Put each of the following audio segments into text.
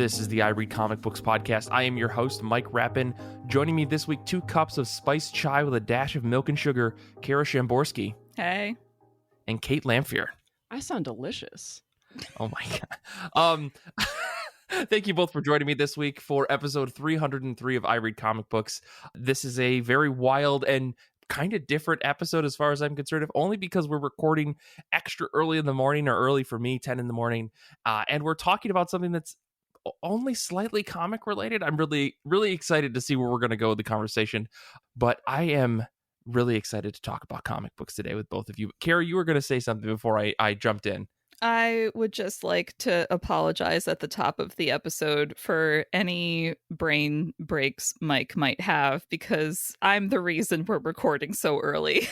This is the I Read Comic Books podcast. I am your host, Mike Rappin. Joining me this week, 2 cups of spiced chai with a dash of milk and sugar, Kara Shamborski. Hey. And Kait Lamphere. I sound delicious. Oh my God. Thank you both for joining me this week for episode 303 of I Read Comic Books. This is a very wild and kind of different episode as far as I'm concerned, if only because we're recording extra early in the morning, or early for me, 10 in the morning. And we're talking about something that's only slightly comic related. I'm really, really excited to see where we're going to go with the conversation. But I am really excited to talk about comic books today with both of you. Kara, you were going to say something before I jumped in. I would just like to apologize at the top of the episode for any brain breaks Mike might have, because I'm the reason we're recording so early.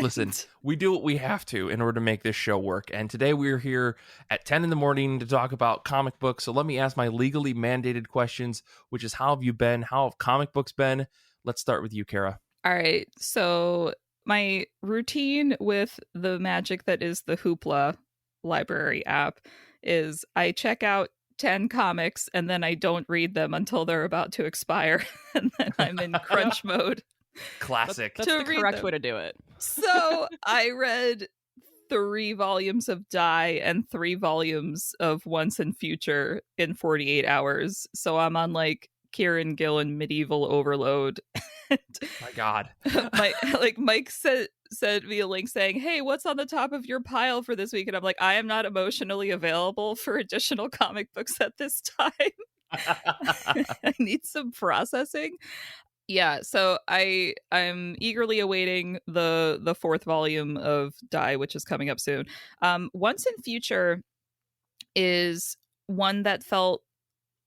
Listen, we do what we have to in order to make this show work. And today we're here at 10 in the morning to talk about comic books. So let me ask my legally mandated questions, which is, how have you been? How have comic books been? Let's start with you, Kara. All right. So my routine with the magic that is the Hoopla library app is I check out 10 comics and then I don't read them until they're about to expire. And then I'm in crunch mode. Classic. That's the correct way to do it. So I read 3 volumes of Die and 3 volumes of Once and Future in 48 hours. So I'm on Kieran Gillen medieval overload. My God. Mike sent me a link saying, hey, what's on the top of your pile for this week? And I'm like, I am not emotionally available for additional comic books at this time. I need some processing. Yeah, so I'm eagerly awaiting the 4th volume of Die, which is coming up soon. Once and Future is one that felt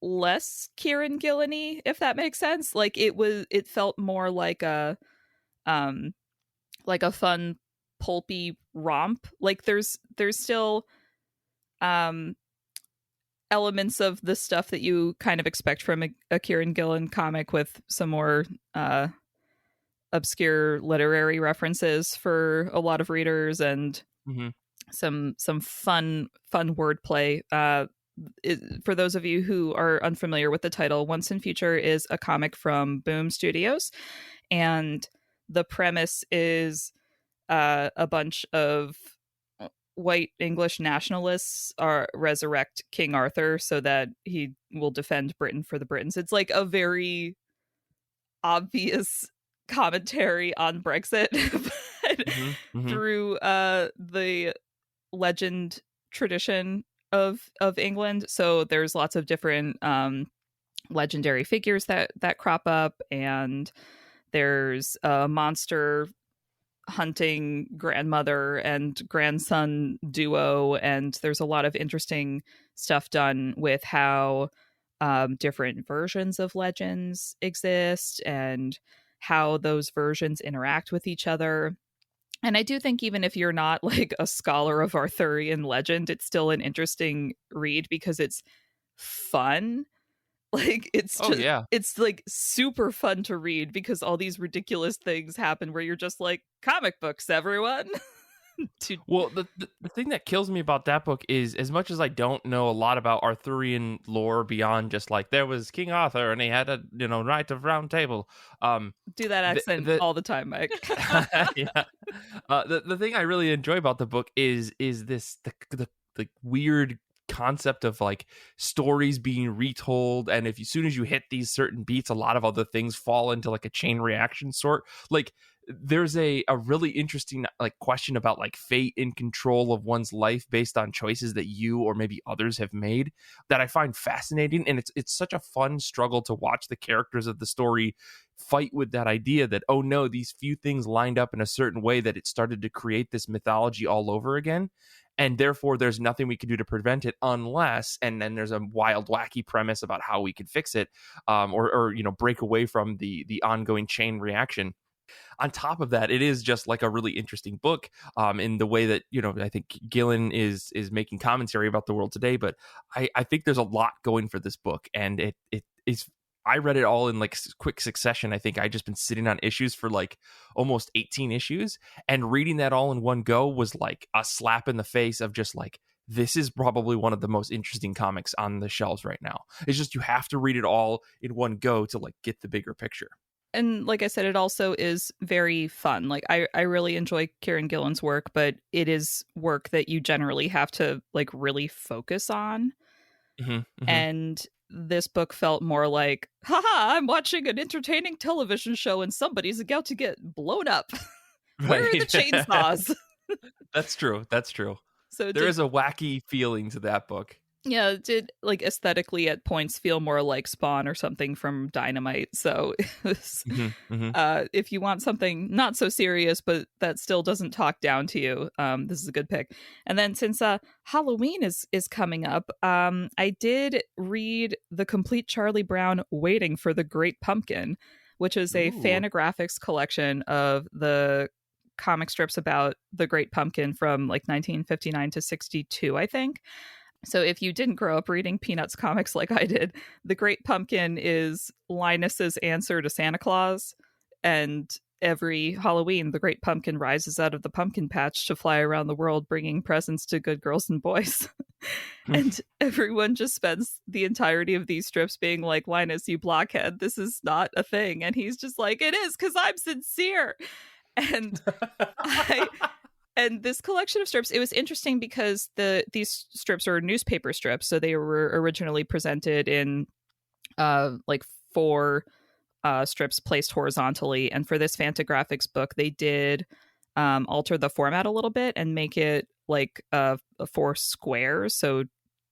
less Kieran Gillen-y, if that makes sense. It felt more like a fun pulpy romp. There's still elements of the stuff that you kind of expect from a Kieran Gillen comic, with some more obscure literary references for a lot of readers, and some fun wordplay. For those of you who are unfamiliar with the title, Once and Future is a comic from Boom Studios, and the premise is a bunch of white English nationalists resurrect King Arthur so that he will defend Britain for the Britons. It's a very obvious commentary on Brexit, but through the legend tradition of England. So there's lots of different legendary figures that crop up, and there's a monster hunting grandmother and grandson duo, and there's a lot of interesting stuff done with how different versions of legends exist and how those versions interact with each other. And I do think even if you're not a scholar of Arthurian legend, it's still an interesting read because it's fun. It's super fun to read because all these ridiculous things happen where you're just comic books, everyone. Well, the thing that kills me about that book is, as much as I don't know a lot about Arthurian lore beyond just there was King Arthur and he had a Knight of Round Table. Do that accent all the time, Mike. Yeah. The thing I really enjoy about the book is this the weird concept of stories being retold, and as soon as you hit these certain beats, a lot of other things fall into a chain reaction sort. There's a really interesting question about fate and control of one's life based on choices that you or maybe others have made that I find fascinating, and it's such a fun struggle to watch the characters of the story fight with that idea that, oh no, these few things lined up in a certain way that it started to create this mythology all over again. And therefore, there's nothing we can do to prevent it unless, and then there's a wild, wacky premise about how we could fix it, or break away from the ongoing chain reaction. On top of that, it is just a really interesting book in the way that, I think Gillen is making commentary about the world today. But I think there's a lot going for this book, and it is. I read it all in quick succession. I think I just been sitting on issues for almost 18 issues, and reading that all in one go was a slap in the face of just this is probably one of the most interesting comics on the shelves right now. It's just you have to read it all in one go to like get the bigger picture. And like I said, it also is very fun. Like I really enjoy Kieran Gillen's work, but it is work that you generally have to like really focus on. And this book felt more like, haha, I'm watching an entertaining television show and somebody's about to get blown up. Where are the chainsaws? That's true. So there is a wacky feeling to that book. Yeah, it did like aesthetically at points feel more like Spawn or something from Dynamite. So it was, if you want something not so serious, but that still doesn't talk down to you, this is a good pick. And then since Halloween is coming up, I did read the complete Charlie Brown Waiting for the Great Pumpkin, which is a Fantagraphics collection of the comic strips about the Great Pumpkin from like 1959 to 62, I think. So if you didn't grow up reading Peanuts comics like I did, the Great Pumpkin is Linus's answer to Santa Claus. And every Halloween, the Great Pumpkin rises out of the pumpkin patch to fly around the world bringing presents to good girls and boys. And everyone just spends the entirety of these strips being like, Linus, you blockhead, this is not a thing. And he's just like, it is, because I'm sincere. And And this collection of strips, it was interesting because these strips are newspaper strips, so they were originally presented in like 4 strips placed horizontally. And for this Fantagraphics book, they did alter the format a little bit and make it like 4 squares, so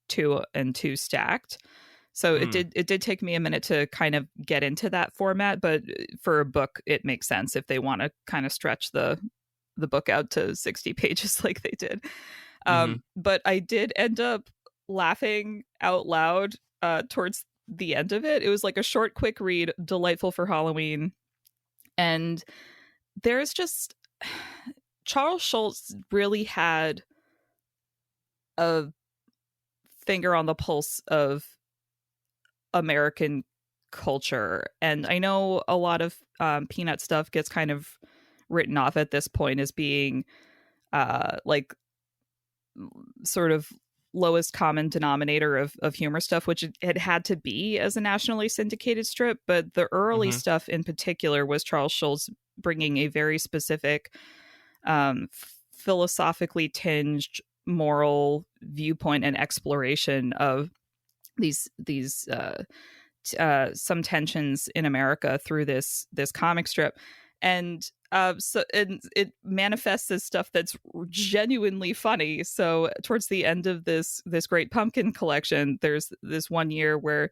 2 and 2 stacked. So it did take me a minute to kind of get into that format, but for a book, it makes sense if they want to kind of stretch the book out to 60 pages like they did. But I did end up laughing out loud towards the end of it. It was like a short, quick read, delightful for Halloween. And there's just... Charles Schulz really had a finger on the pulse of American culture. And I know a lot of Peanut stuff gets kind of written off at this point as being like sort of lowest common denominator of humor stuff, which it had to be as a nationally syndicated strip. But the early stuff in particular was Charles Schulz bringing a very specific philosophically tinged moral viewpoint and exploration of these some tensions in America through this comic strip. And so it manifests as stuff that's genuinely funny. So towards the end of this Great Pumpkin collection, there's this one year where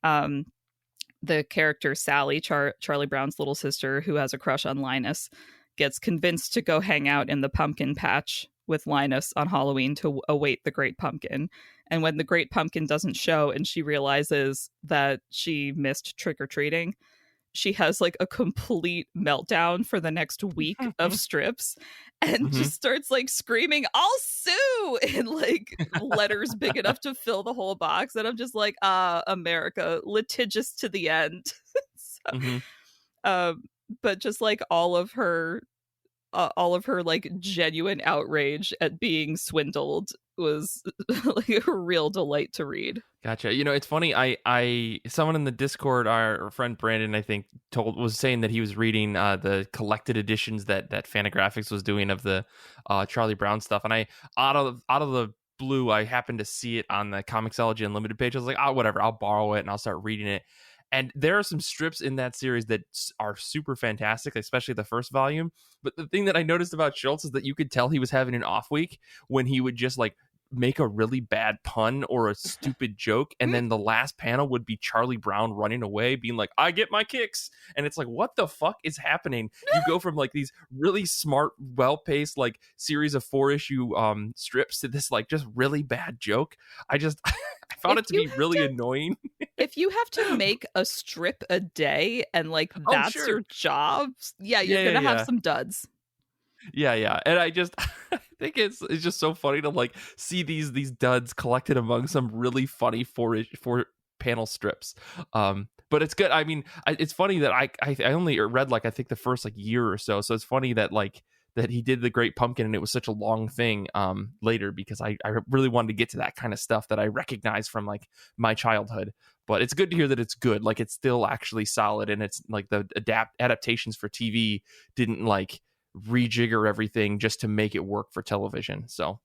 the character Sally, Charlie Brown's little sister, who has a crush on Linus, gets convinced to go hang out in the pumpkin patch with Linus on Halloween to await the Great Pumpkin. And when the Great Pumpkin doesn't show and she realizes that she missed trick-or-treating, she has like a complete meltdown for the next week of strips and just starts like screaming, "I'll sue!" in like letters big enough to fill the whole box. And I'm just like, America, litigious to the end. But just like all of her like genuine outrage at being swindled was like a real delight to read. Gotcha. You know, it's funny. Someone in the Discord, our friend Brandon, I think, was saying that he was reading the collected editions that Fantagraphics was doing of the Charlie Brown stuff, and I out of the blue, I happened to see it on the Comixology Unlimited page. I was like, whatever, I'll borrow it and I'll start reading it. And there are some strips in that series that are super fantastic, especially the first volume. But the thing that I noticed about Schulz is that you could tell he was having an off week when he would just like make a really bad pun or a stupid joke, and then the last panel would be Charlie Brown running away being like, "I get my kicks," and it's like, what the fuck is happening? You go from like these really smart, well-paced like series of 4-issue strips to this like just really bad joke. I found it to be really annoying. If you have to make a strip a day and like that's your job, you're gonna have some duds. Yeah, and I just I think it's just so funny to like see these duds collected among some really funny 4-panel strips. But it's good. I mean, it's funny that I only read like I think the first like year or so. So it's funny that like that he did the Great Pumpkin and it was such a long thing later, because I really wanted to get to that kind of stuff that I recognize from like my childhood. But it's good to hear that it's good. Like, it's still actually solid, and it's like the adaptations for TV didn't like rejigger everything just to make it work for television. So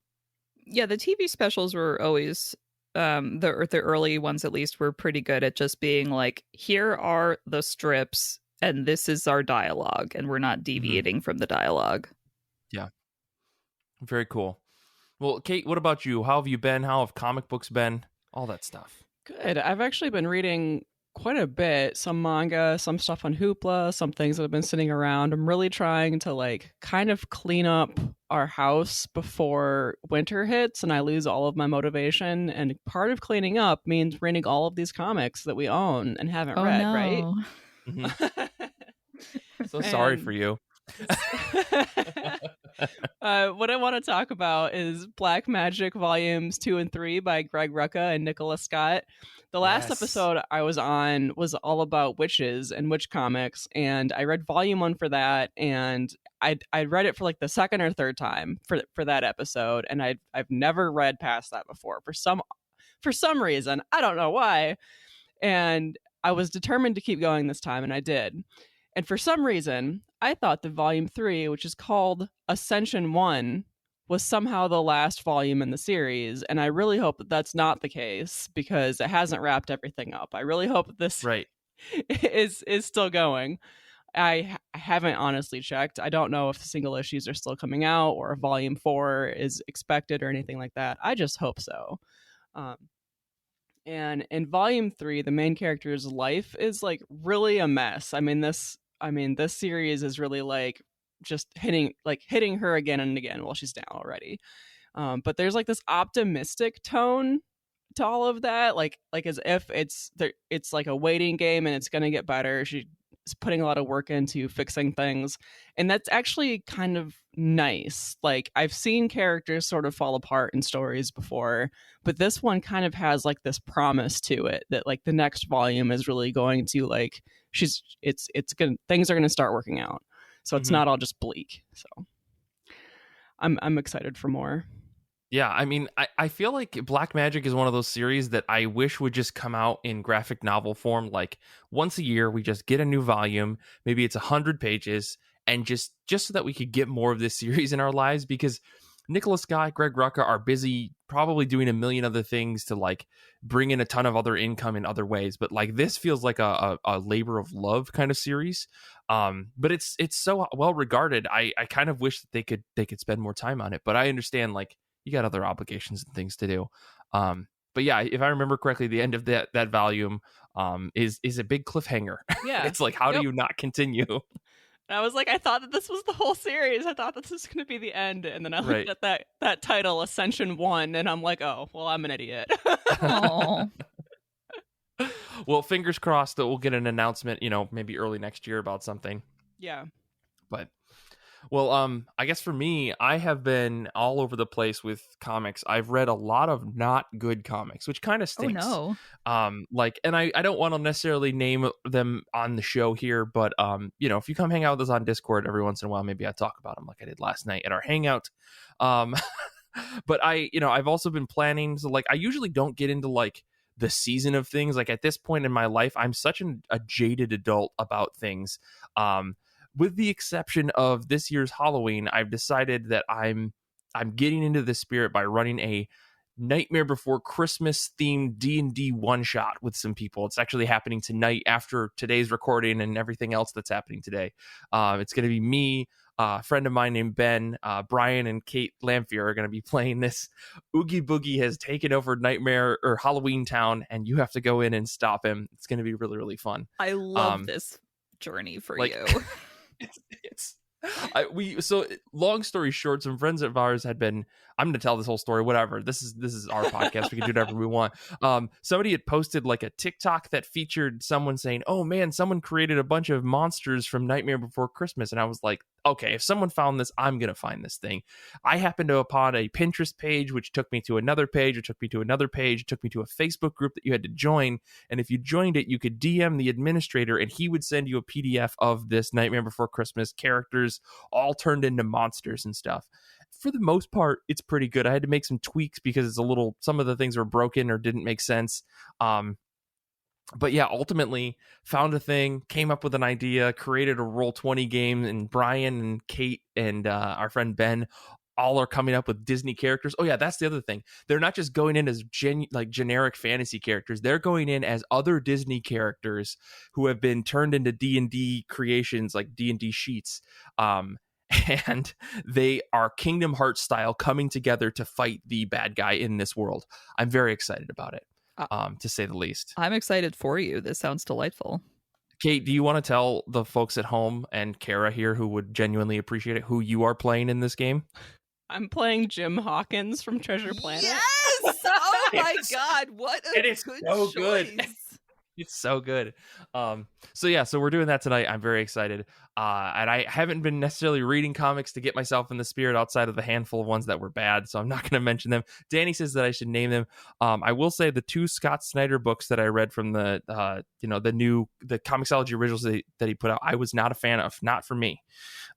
yeah, the TV specials were always the early ones at least were pretty good at just being like, here are the strips and this is our dialogue, and we're not deviating from the dialogue. Yeah. Very cool. Well, Kait, what about you? How have you been? How have comic books been? All that stuff. Good. I've actually been reading quite a bit, some manga, some stuff on Hoopla, some things that have been sitting around. I'm really trying to like kind of clean up our house before winter hits and I lose all of my motivation. And part of cleaning up means reading all of these comics that we own and haven't read, right? So sorry for you. What I want to talk about is Black Magic Volumes 2 and 3 by Greg Rucka and Nicola Scott. The last episode I was on was all about witches and witch comics, and I read Volume 1 for that, and I read it for like the second or third time for that episode, and I've never read past that before for some reason. I don't know why. And I was determined to keep going this time, and I did. And for some reason, I thought that Volume 3, which is called Ascension 1, was somehow the last volume in the series. And I really hope that that's not the case, because it hasn't wrapped everything up. I really hope that this is still going. I haven't honestly checked. I don't know if the single issues are still coming out or if Volume 4 is expected or anything like that. I just hope so. And in Volume 3, the main character's life is like really a mess. I mean, this series is really like just hitting her again and again while she's down already. But there's like this optimistic tone to all of that, like as if it's like a waiting game and it's gonna get better. She's putting a lot of work into fixing things, and that's actually kind of nice. Like, I've seen characters sort of fall apart in stories before, but this one kind of has like this promise to it that like the next volume is really going to like things are gonna start working out. So it's not all just bleak. So I'm excited for more. Yeah, I mean, I feel like Black Magic is one of those series that I wish would just come out in graphic novel form. Like, once a year, we just get a new volume. Maybe it's 100 pages, and just so that we could get more of this series in our lives, because Nicola Scott, Greg Rucka are busy probably doing a million other things to like bring in a ton of other income in other ways. But like, this feels like a labor of love kind of series. But it's so well regarded. I kind of wish that they could spend more time on it. But I understand, like, you got other obligations and things to do. But yeah, if I remember correctly, the end of that volume is a big cliffhanger. Yeah. It's like, how do you not continue? And I was like, I thought that this was the whole series. I thought this was going to be the end. And then I looked at that title, Ascension 1, and I'm like, oh, well, I'm an idiot. Well, fingers crossed that we'll get an announcement, maybe early next year about something. Yeah. But, well, I guess for me, I have been all over the place with comics. I've read a lot of not good comics, which kind of stinks. Oh, no. And I don't want to necessarily name them on the show here, but, if you come hang out with us on Discord every once in a while, maybe I talk about them like I did last night at our hangout. But I've also been planning. So like, I usually don't get into like the season of things. Like, at this point in my life, I'm such a jaded adult about things. With the exception of this year's Halloween, I've decided that I'm getting into the spirit by running a Nightmare Before Christmas themed D&D one shot with some people. It's actually happening tonight after today's recording and everything else that's happening today. It's going to be me, a friend of mine named Ben, Brian, and Kait Lamphere are going to be playing this. Oogie Boogie has taken over Nightmare or Halloween Town, and you have to go in and stop him. It's going to be really, really fun. I love this journey for you. So long story short, some friends of ours had been, I'm going to tell this whole story, whatever. This is our podcast. We can do whatever we want. Somebody had posted like a TikTok that featured someone saying, oh man, someone created a bunch of monsters from Nightmare Before Christmas. And I was like, okay, if someone found this, I'm going to find this thing. I happened upon a Pinterest page, which took me to another page, which took me to another page, it took me to a Facebook group that you had to join. And if you joined it, you could DM the administrator and he would send you a PDF of this Nightmare Before Christmas characters all turned into monsters and stuff. For the most part, it's pretty good. I had to make some tweaks because some of the things were broken or didn't make sense. But yeah, ultimately found a thing, came up with an idea, created a Roll20 game, and Brian and Kait and our friend Ben all are coming up with Disney characters. Oh yeah, that's the other thing. They're not just going in as generic fantasy characters. They're going in as other Disney characters who have been turned into D&D creations, like D&D sheets. And they are Kingdom Hearts style coming together to fight the bad guy in this world. I'm very excited about it, to say the least. I'm excited for you. This sounds delightful. Kait, do you want to tell the folks at home and Kara here who would genuinely appreciate it who you are playing in this game? I'm playing Jim Hawkins from Treasure Planet. Yes! Oh my God, what a good so choice. Good. It's so good. So we're doing that tonight. I'm very excited. And I haven't been necessarily reading comics to get myself in the spirit outside of the handful of ones that were bad, so I'm not going to mention them. Danny says that I should name them. I will say the 2 Scott Snyder books that I read from the Comixology originals that he put out, I was not a fan of. Not for me.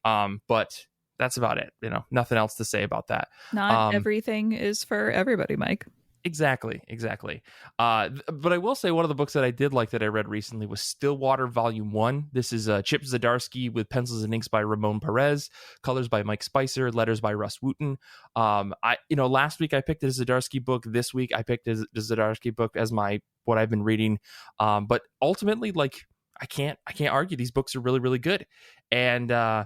But that's about it. Nothing else to say about that. Not everything is for everybody, Mike. Exactly. But I will say one of the books that I did like that I read recently was Stillwater Volume 1. This is Chip Zdarsky with pencils and inks by Ramon Perez, colors by Mike Spicer, letters by Russ Wooten. Last week I picked a Zdarsky book. This week I picked a Zdarsky book as what I've been reading. But ultimately, I can't argue. These books are really, really good. And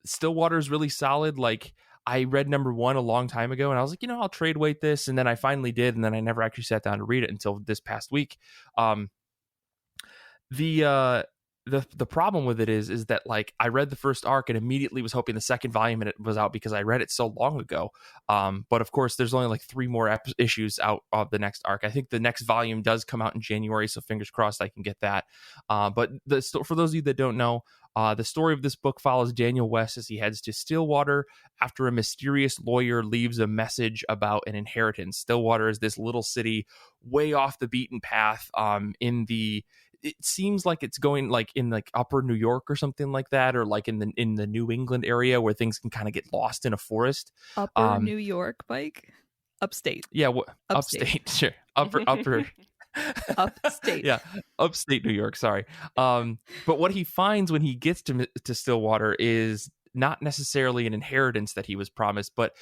Stillwater is really solid. I read number 1 a long time ago and I was like, I'll trade weight this. And then I finally did. And then I never actually sat down to read it until this past week. The problem with it is that I read the first arc and immediately was hoping the second volume was out because I read it so long ago. But of course there's only 3 more issues out of the next arc. I think the next volume does come out in January. So fingers crossed I can get that. But for those of you that don't know, the story of this book follows Daniel West as he heads to Stillwater after a mysterious lawyer leaves a message about an inheritance. Stillwater is this little city way off the beaten path. It seems like it's going in upper New York or something like that, or in the New England area where things can kind of get lost in a forest. Upper New York, Mike? Upstate. Yeah, upstate. Sure. Upper. Upstate. Yeah, upstate New York. Sorry. But what he finds when he gets to Stillwater is not necessarily an inheritance that he was promised, but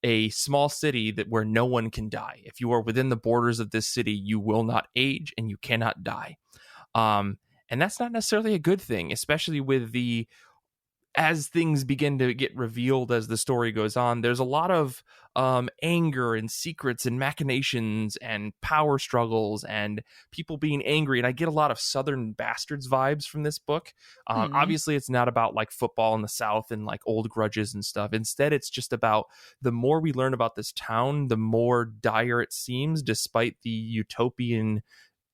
a small city where no one can die. If you are within the borders of this city, you will not age and you cannot die. And that's not necessarily a good thing, especially as things begin to get revealed as the story goes on. There's a lot of anger and secrets and machinations and power struggles and people being angry. And I get a lot of Southern Bastards vibes from this book. Obviously, it's not about football in the South and old grudges and stuff. Instead, it's just about the more we learn about this town, the more dire it seems, despite the utopian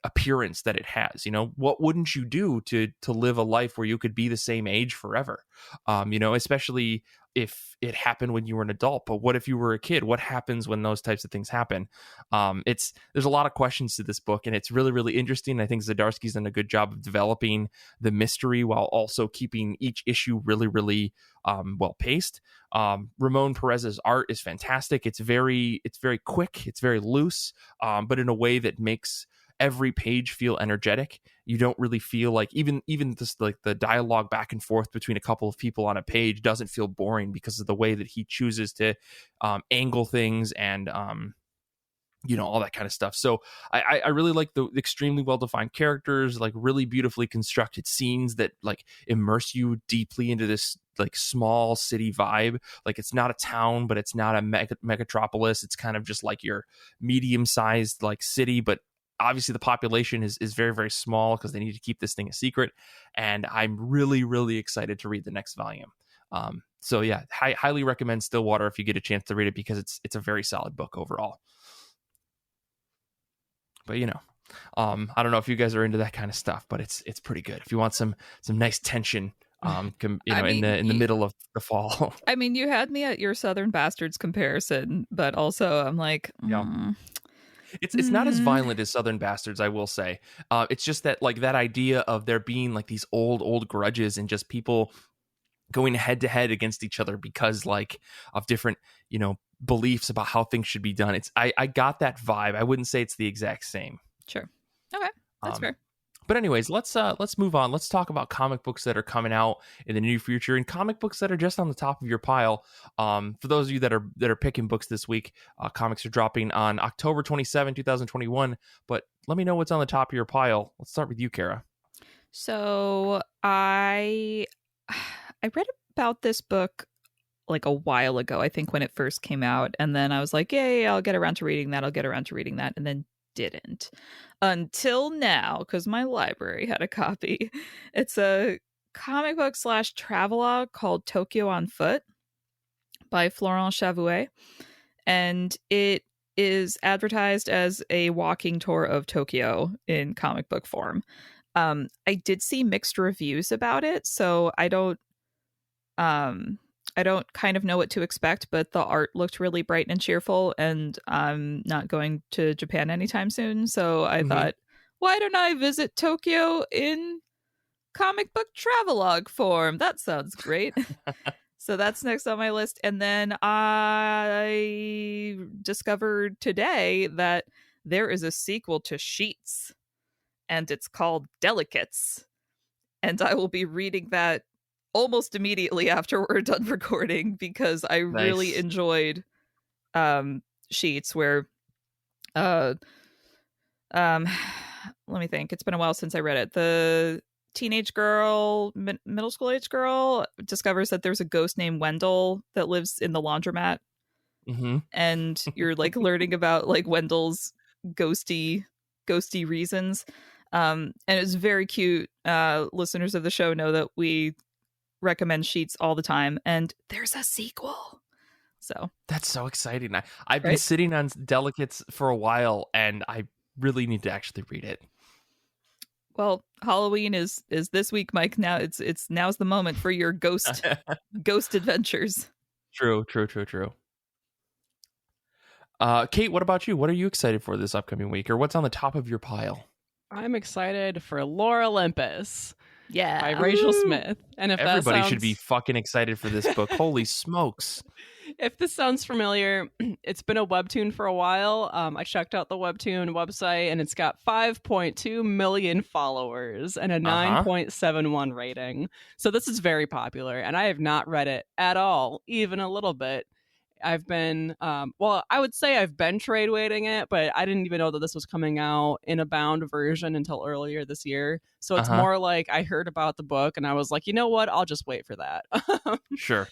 appearance that it has. What wouldn't you do to live a life where you could be the same age forever? Especially if it happened when you were an adult. But what if you were a kid? What happens when those types of things happen? There's a lot of questions to this book, and it's really, really interesting. I think Zdarsky's done a good job of developing the mystery while also keeping each issue really, really well paced. Ramon Perez's art is fantastic. It's very quick. It's very loose, but in a way that makes every page feel energetic. You don't really feel even just the dialogue back and forth between a couple of people on a page doesn't feel boring because of the way that he chooses to angle things and all that kind of stuff. So I really like the extremely well-defined characters, really beautifully constructed scenes that immerse you deeply into this small city vibe. It's not a town, but it's not a megatropolis. It's kind of just your medium-sized city, but obviously the population is very, very small because they need to keep this thing a secret. And I'm really, really excited to read the next volume. So yeah, highly recommend Stillwater if you get a chance to read it because it's a very solid book overall. But I don't know if you guys are into that kind of stuff, but it's pretty good. If you want some nice tension in the middle of the fall. I mean, you had me at your Southern Bastards comparison, but also I'm like, It's not as violent as Southern Bastards, I will say. It's just that like that idea of there being like these old grudges and just people going head to head against each other because like of different, beliefs about how things should be done. I got that vibe. I wouldn't say it's the exact same. Sure. Okay. That's fair. But anyways, let's move on. Let's talk about comic books that are coming out in the near future and comic books that are just on the top of your pile. For those of you that are picking books this week, comics are dropping on October 27, 2021. But let me know what's on the top of your pile. Let's start with you, Kara. So I read about this book like a while ago, I think when it first came out. And then I was like, yay, I'll get around to reading that. And then didn't until now because my library had a copy. It's a comic book / travelogue called Tokyo on Foot by Florent Chavouet, and it is advertised as a walking tour of Tokyo in comic book form. I did see mixed reviews about it, so I don't kind of know what to expect, but the art looked really bright and cheerful, and I'm not going to Japan anytime soon, so I thought, why don't I visit Tokyo in comic book travelogue form? That sounds great. So that's next on my list. And then I discovered today that there is a sequel to Sheets, and it's called Delicates, and I will be reading that almost immediately after we're done recording because I really enjoyed Sheets, where let me think, it's been a while since I read it. The teenage girl, middle school age girl, discovers that there's a ghost named Wendell that lives in the laundromat, and you're like learning about like Wendell's ghosty reasons, and it's very cute. Listeners of the show know that we recommend Sheets all the time, and there's a sequel, so that's so exciting. I've been sitting on Delicates for a while, and I really need to actually read it. Well, Halloween is this week, Mike. Now now's the moment for your ghost adventures. True. Kate, what about you? What are you excited for this upcoming week, or what's on the top of your pile? I'm excited for Lore Olympus. Yeah, by Rachel Smith. And if everybody should be fucking excited for this book. Holy smokes. If this sounds familiar, it's been a webtoon for a while. I checked out the webtoon website, and it's got 5.2 million followers and a 9.71 rating. So this is very popular, and I have not read it at all, even a little bit. I've been, I would say I've been trade waiting it, but I didn't even know that this was coming out in a bound version until earlier this year. So it's more like I heard about the book and I was like, you know what? I'll just wait for that. Sure.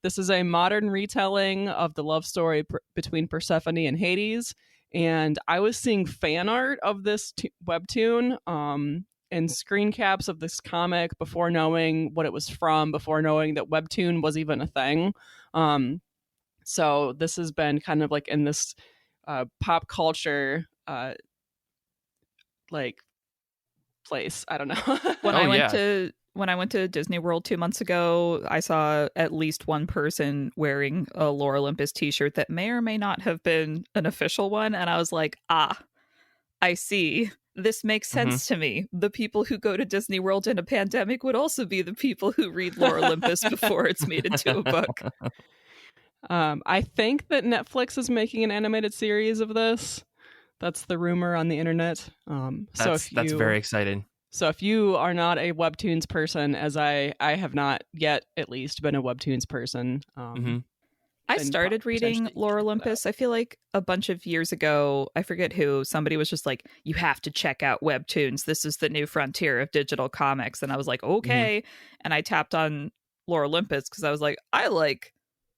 This is a modern retelling of the love story between Persephone and Hades. And I was seeing fan art of this webtoon and screen caps of this comic before knowing what it was from, before knowing that webtoon was even a thing. So this has been kind of like in this pop culture like place. I don't know. When I went to Disney World 2 months ago, I saw at least one person wearing a Lore Olympus t-shirt that may or may not have been an official one, and I was like, I see. This makes sense to me. The people who go to Disney World in a pandemic would also be the people who read Lore Olympus before it's made into a book. I think that Netflix is making an animated series of this. That's the rumor on the internet. That's very exciting. So if you are not a webtoons person, as I have not yet at least been a webtoons person. I started reading Lore Olympus. I feel like a bunch of years ago, I forget who, somebody was just like, you have to check out webtoons. This is the new frontier of digital comics. And I was like, okay. And I tapped on Lore Olympus because I was like, I like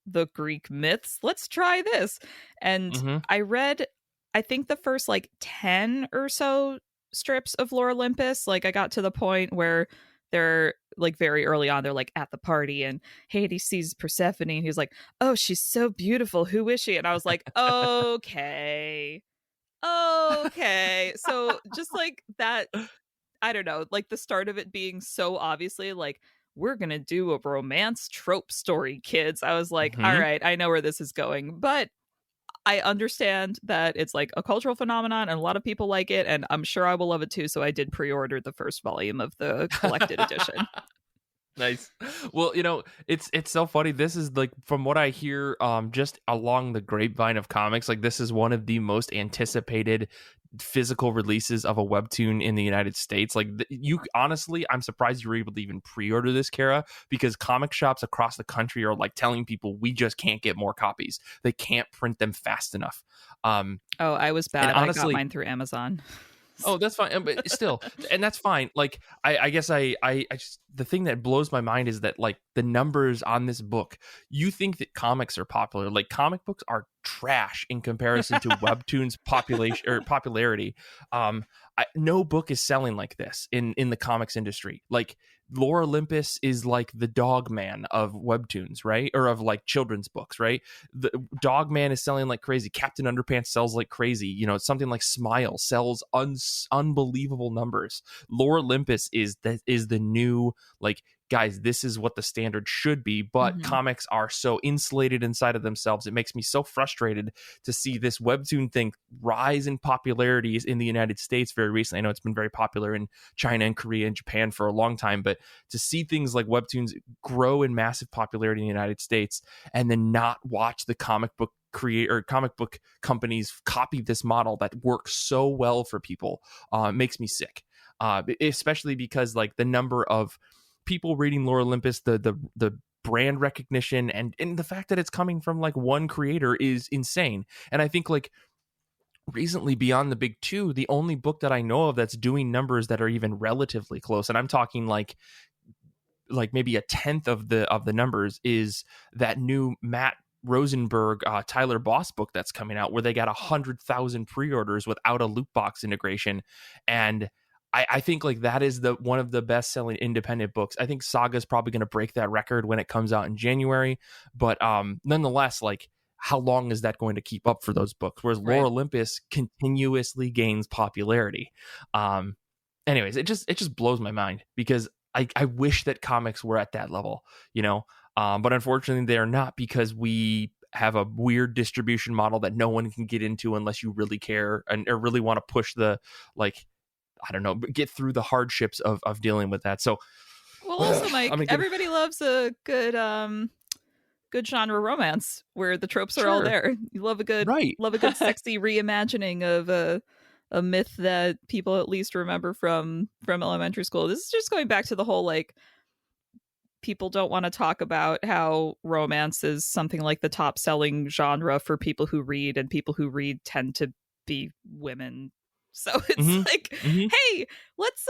the Greek myths. Let's try this. And I read, I think the first like 10 or so strips of Lore Olympus. Like I got to the point where they're like very early on, they're like at the party and Hades sees Persephone and he's like, oh, she's so beautiful. Who is she? And I was like, okay. So just like that, I don't know, like the start of it being so obviously like, we're going to do a romance trope story, kids. I was like, all right, I know where this is going. But I understand that it's like a cultural phenomenon and a lot of people like it, and I'm sure I will love it too. So I did pre-order the first volume of the collected edition. Nice. Well, it's so funny. This is like, from what I hear, just along the grapevine of comics, like this is one of the most anticipated physical releases of a webtoon in the United States. Like you honestly, I'm surprised you were able to even pre-order this, Kara, because comic shops across the country are like telling people we just can't get more copies. They can't print them fast enough. I was bad. Honestly, I got mine through Amazon. Oh, that's fine. But still, and that's fine. Like, I guess I just, the thing that blows my mind is that like the numbers on this book, you think that comics are popular. Like comic books are trash in comparison to webtoons popularity. No book is selling like this in the comics industry. Like Lore Olympus is like the Dog Man of webtoons, right? Or of like children's books, right? The Dog Man is selling like crazy. Captain Underpants sells like crazy. Something like Smile sells unbelievable numbers. Lore Olympus is the new, like, guys, this is what the standard should be, but comics are so insulated inside of themselves. It makes me so frustrated to see this webtoon thing rise in popularity in the United States very recently. I know it's been very popular in China and Korea and Japan for a long time, but to see things like webtoons grow in massive popularity in the United States and then not watch the comic book companies copy this model that works so well for people makes me sick, especially because like the number of people reading Lore Olympus, the brand recognition and the fact that it's coming from like one creator is insane. And I think like recently, beyond the big two, the only book that I know of that's doing numbers that are even relatively close, and I'm talking like maybe a tenth of the numbers, is that new Matt Rosenberg Tyler Boss book that's coming out, where they got 100,000 pre-orders without a loot box integration. And I think like that is one of the best selling independent books. I think Saga's probably going to break that record when it comes out in January, but nonetheless, like, how long is that going to keep up for those books? Whereas Lore Olympus continuously gains popularity. Anyways, it just blows my mind because I wish that comics were at that level, but unfortunately they are not, because we have a weird distribution model that no one can get into unless you really care or really want to push the, like, I don't know, get through the hardships of dealing with that. So, well, also, Mike, everybody loves a good genre romance where the tropes are all there. You love a good, sexy reimagining of a myth that people at least remember from elementary school. This is just going back to the whole, like, people don't want to talk about how romance is something like the top selling genre for people who read, and people who read tend to be women. So it's like, hey, let's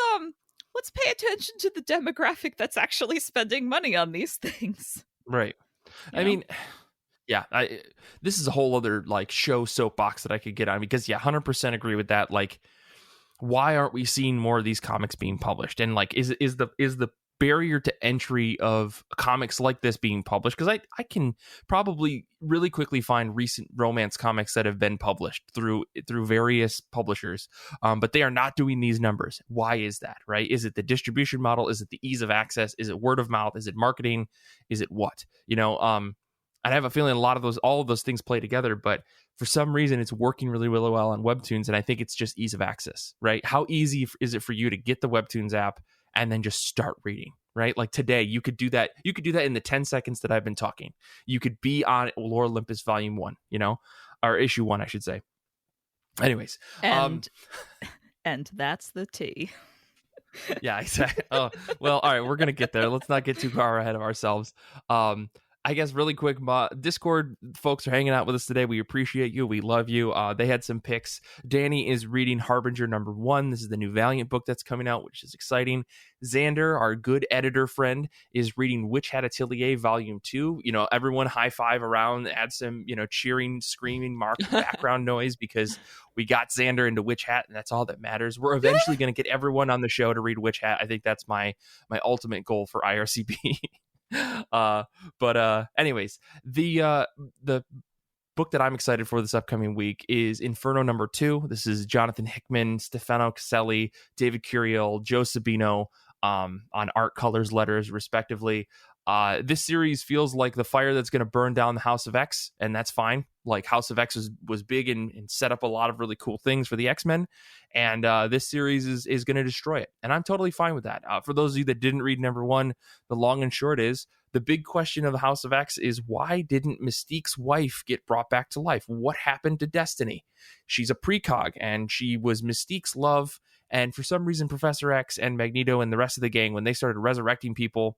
pay attention to the demographic that's actually spending money on these things. Right. I mean, yeah, this is a whole other like show soapbox that I could get on, because 100% agree with that. Like, why aren't we seeing more of these comics being published? And like, is the barrier to entry of comics like this being published? Because I can probably really quickly find recent romance comics that have been published through various publishers, but they are not doing these numbers. Why is that, right? Is it the distribution model? Is it the ease of access? Is it word of mouth? Is it marketing? Is it what? And I have a feeling all of those things play together, but for some reason it's working really, really well on webtoons, and I think it's just ease of access, right? How easy is it for you to get the webtoons app and then just start reading, right? Like today, you could do that. You could do that in the 10 seconds that I've been talking. You could be on Lore Olympus Volume 1, or Issue 1, I should say. Anyways. And that's the tea. Yeah, exactly. Oh, well, all right, we're going to get there. Let's not get too far ahead of ourselves. I guess really quick, Discord folks are hanging out with us today. We appreciate you. We love you. They had some picks. Danny is reading Harbinger #1. This is the new Valiant book that's coming out, which is exciting. Xander, our good editor friend, is reading Witch Hat Atelier Volume 2. Everyone high five around, add some, cheering, screaming, background noise, because we got Xander into Witch Hat, and that's all that matters. We're eventually going to get everyone on the show to read Witch Hat. I think that's my ultimate goal for IRCB. Anyways, the book that I'm excited for this upcoming week is Inferno #2. This is Jonathan Hickman, Stefano Caselli, David Curiel, Joe Sabino. on art, colors, letters, respectively. This series feels like the fire that's going to burn down the House of X, and that's fine. Like, House of X was big and set up a lot of really cool things for the X-Men, and this series is going to destroy it, and I'm totally fine with that. For those of you that didn't read number 1, the long and short is, the big question of the House of X is, why didn't Mystique's wife get brought back to life? What happened to Destiny? She's a precog, and she was Mystique's love, and for some reason, Professor X and Magneto and the rest of the gang, when they started resurrecting people,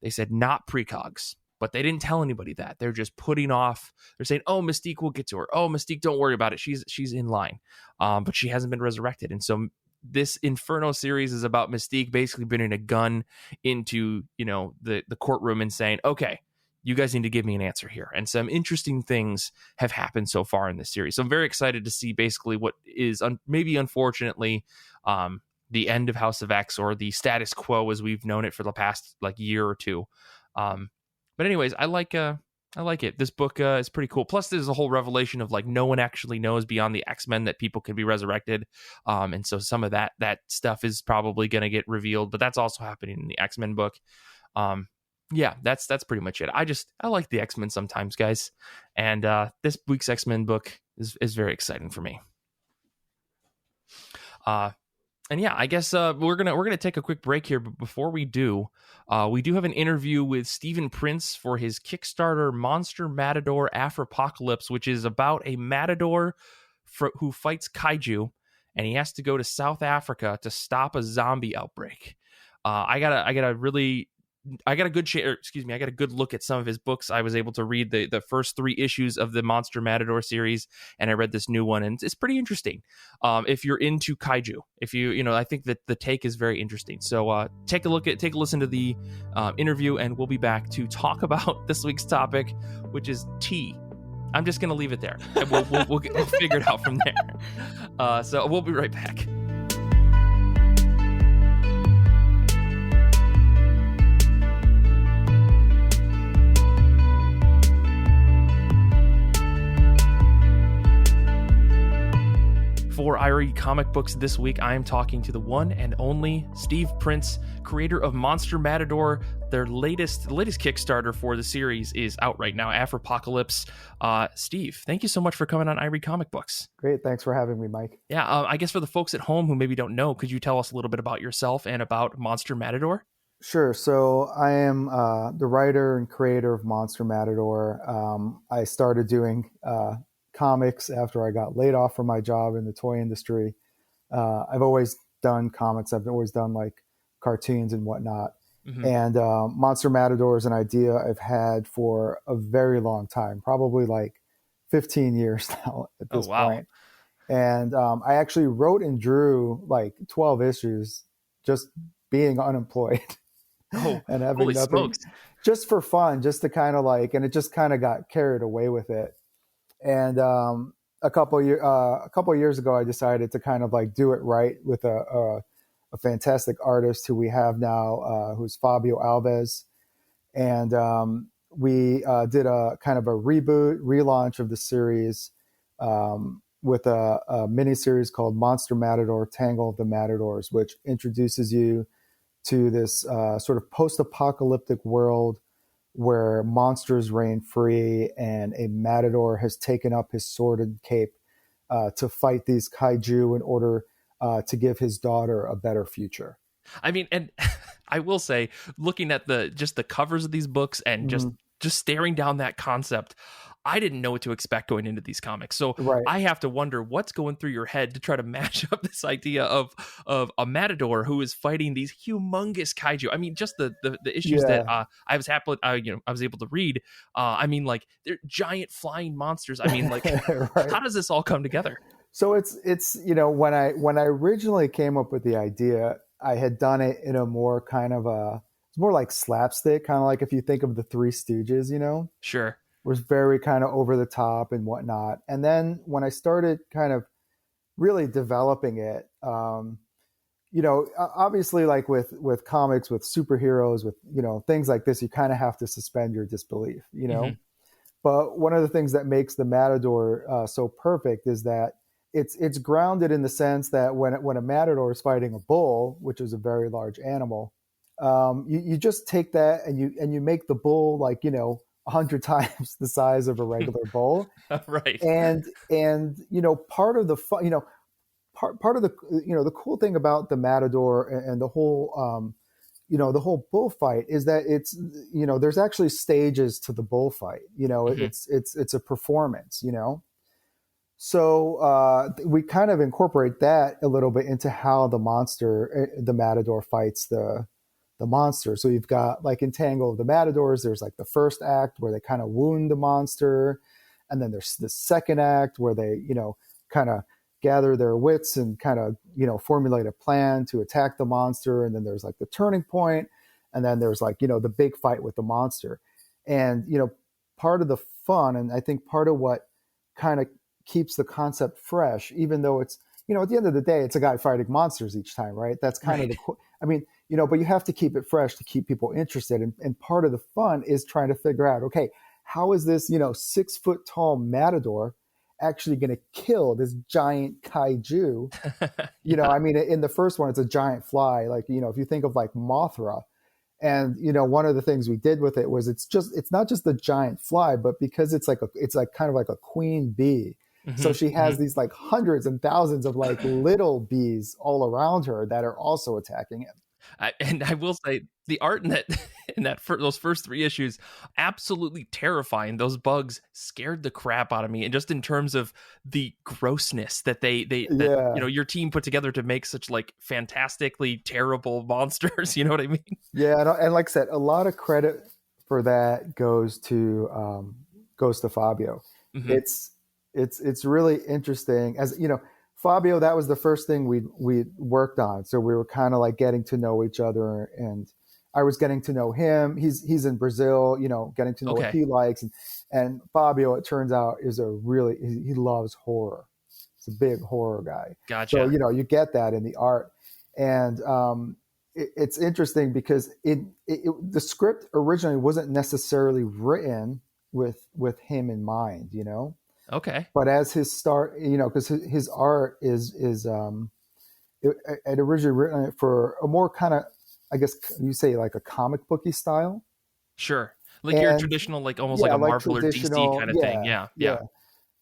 they said not precogs, but they didn't tell anybody that. They're just putting off. They're saying, "Oh, Mystique will get to her. Oh, Mystique, don't worry about it. She's in line," but she hasn't been resurrected. And so this Inferno series is about Mystique basically putting a gun into the courtroom and saying, "Okay, you guys need to give me an answer here." And some interesting things have happened so far in this series. So I'm very excited to see basically what is maybe unfortunately the end of House of X, or the status quo as we've known it for the past year or two. But anyways, I like it. This book is pretty cool. Plus, there's a whole revelation of no one actually knows beyond the X-Men that people can be resurrected. And so some of that stuff is probably going to get revealed, but that's also happening in the X-Men book. Yeah, that's pretty much it. I like the X-Men sometimes, guys. And this week's X-Men book is very exciting for me. And yeah, I guess we're gonna take a quick break here. But before we do have an interview with Stephen Prince for his Kickstarter Monster Matador AFRIPOCALYPSE, which is about a matador who fights kaiju, and he has to go to South Africa to stop a zombie outbreak. I got a good look at some of his books. I was able to read the first 3 issues of the Monster Matador series, and I read this new one, and it's pretty interesting. If you're into kaiju, I think that the take is very interesting. So take a listen to the interview, and we'll be back to talk about this week's topic, which is tea. I'm just going to leave it there. We'll figure it out from there. So we'll be right back. For IRE Comic Books this week, I am talking to the one and only Steve Prince, creator of Monster Matador. The latest Kickstarter for the series is out right now, AFRIPOCALYPSE. Steve, thank you so much for coming on IRE Comic Books. Great, thanks for having me, Mike. Yeah, I guess for the folks at home who maybe don't know, could you tell us a little bit about yourself and about Monster Matador? Sure. So I am the writer and creator of Monster Matador. I started doing comics after I got laid off from my job in the toy industry. I've always done comics. I've always done cartoons and whatnot. Mm-hmm. And Monster Matador is an idea I've had for a very long time, probably 15 years now at this point. And I actually wrote and drew 12 issues just being unemployed and having nothing, smokes. Just for fun, just to kind of and it just kind of got carried away with it. And a couple of years ago, I decided to kind of do it right with a fantastic artist who we have now, who's Fabio Alves. And we did a kind of a relaunch of the series with a mini series called Monster Matador, Tangle of the Matadors, which introduces you to this sort of post-apocalyptic world where monsters reign free and a matador has taken up his sword and cape to fight these kaiju in order to give his daughter a better future. I mean, and I will say, looking at the covers of these books and just staring down that concept, I didn't know what to expect going into these comics. So right. I have to wonder what's going through your head to try to match up this idea of a matador who is fighting these humongous kaiju. I mean, just the issues that I was able to read. I mean, they're giant flying monsters. I mean, right. How does this all come together? So it's when I originally came up with the idea, I had done it in a more kind of it's more like slapstick, kind of like if you think of the Three Stooges, Sure. Was very kind of over the top and whatnot. And then when I started kind of really developing it, obviously with comics, with superheroes, with, things like this, you kind of have to suspend your disbelief, Mm-hmm. But one of the things that makes the Matador so perfect is that it's grounded in the sense that when a Matador is fighting a bull, which is a very large animal, You just take that and you make the bowl like 100 times the size of a regular bowl, Right. And part of the fun, part of the the cool thing about the Matador and the whole the whole bullfight is that it's there's actually stages to the bullfight. It's a performance. So we kind of incorporate that a little bit into how the Matador fights the monster. So you've got like in Tangle of the Matadors, there's like the first act where they kind of wound the monster, and then there's the second act where they kind of gather their wits and kind of formulate a plan to attack the monster, and then there's like the turning point, and then there's like the big fight with the monster. And part of the fun, and I think part of what kind of keeps the concept fresh, even though it's at the end of the day it's a guy fighting monsters each time, right? That's kind of but you have to keep it fresh to keep people interested, and part of the fun is trying to figure out, okay, how is this 6 foot tall Matador actually going to kill this giant kaiju? In the first one, it's a giant fly. Like, if you think of like Mothra, and one of the things we did with it was it's not just the giant fly, but because it's like kind of like a queen bee. Mm-hmm, so she has these like hundreds and thousands of like little bees all around her that are also attacking him. And I will say the art in those first 3 issues, absolutely terrifying. Those bugs scared the crap out of me, and just in terms of the grossness that your team put together to make such like fantastically terrible monsters. You know what I mean? Yeah, and like I said, a lot of credit for that goes to Fabio. Mm-hmm. It's really interesting, as Fabio, that was the first thing we worked on. So we were kind of like getting to know each other, and I was getting to know him. He's in Brazil, getting to know what he likes. And Fabio, it turns out, is he loves horror. He's a big horror guy. Gotcha. So, you get that in the art. And it's interesting because the script originally wasn't necessarily written with him in mind, Okay. But as his start, because his art is it originally written for a more kind of, I guess you say, like a comic booky style. Sure. Like your traditional, like almost like a Marvel or DC kind of thing. Yeah.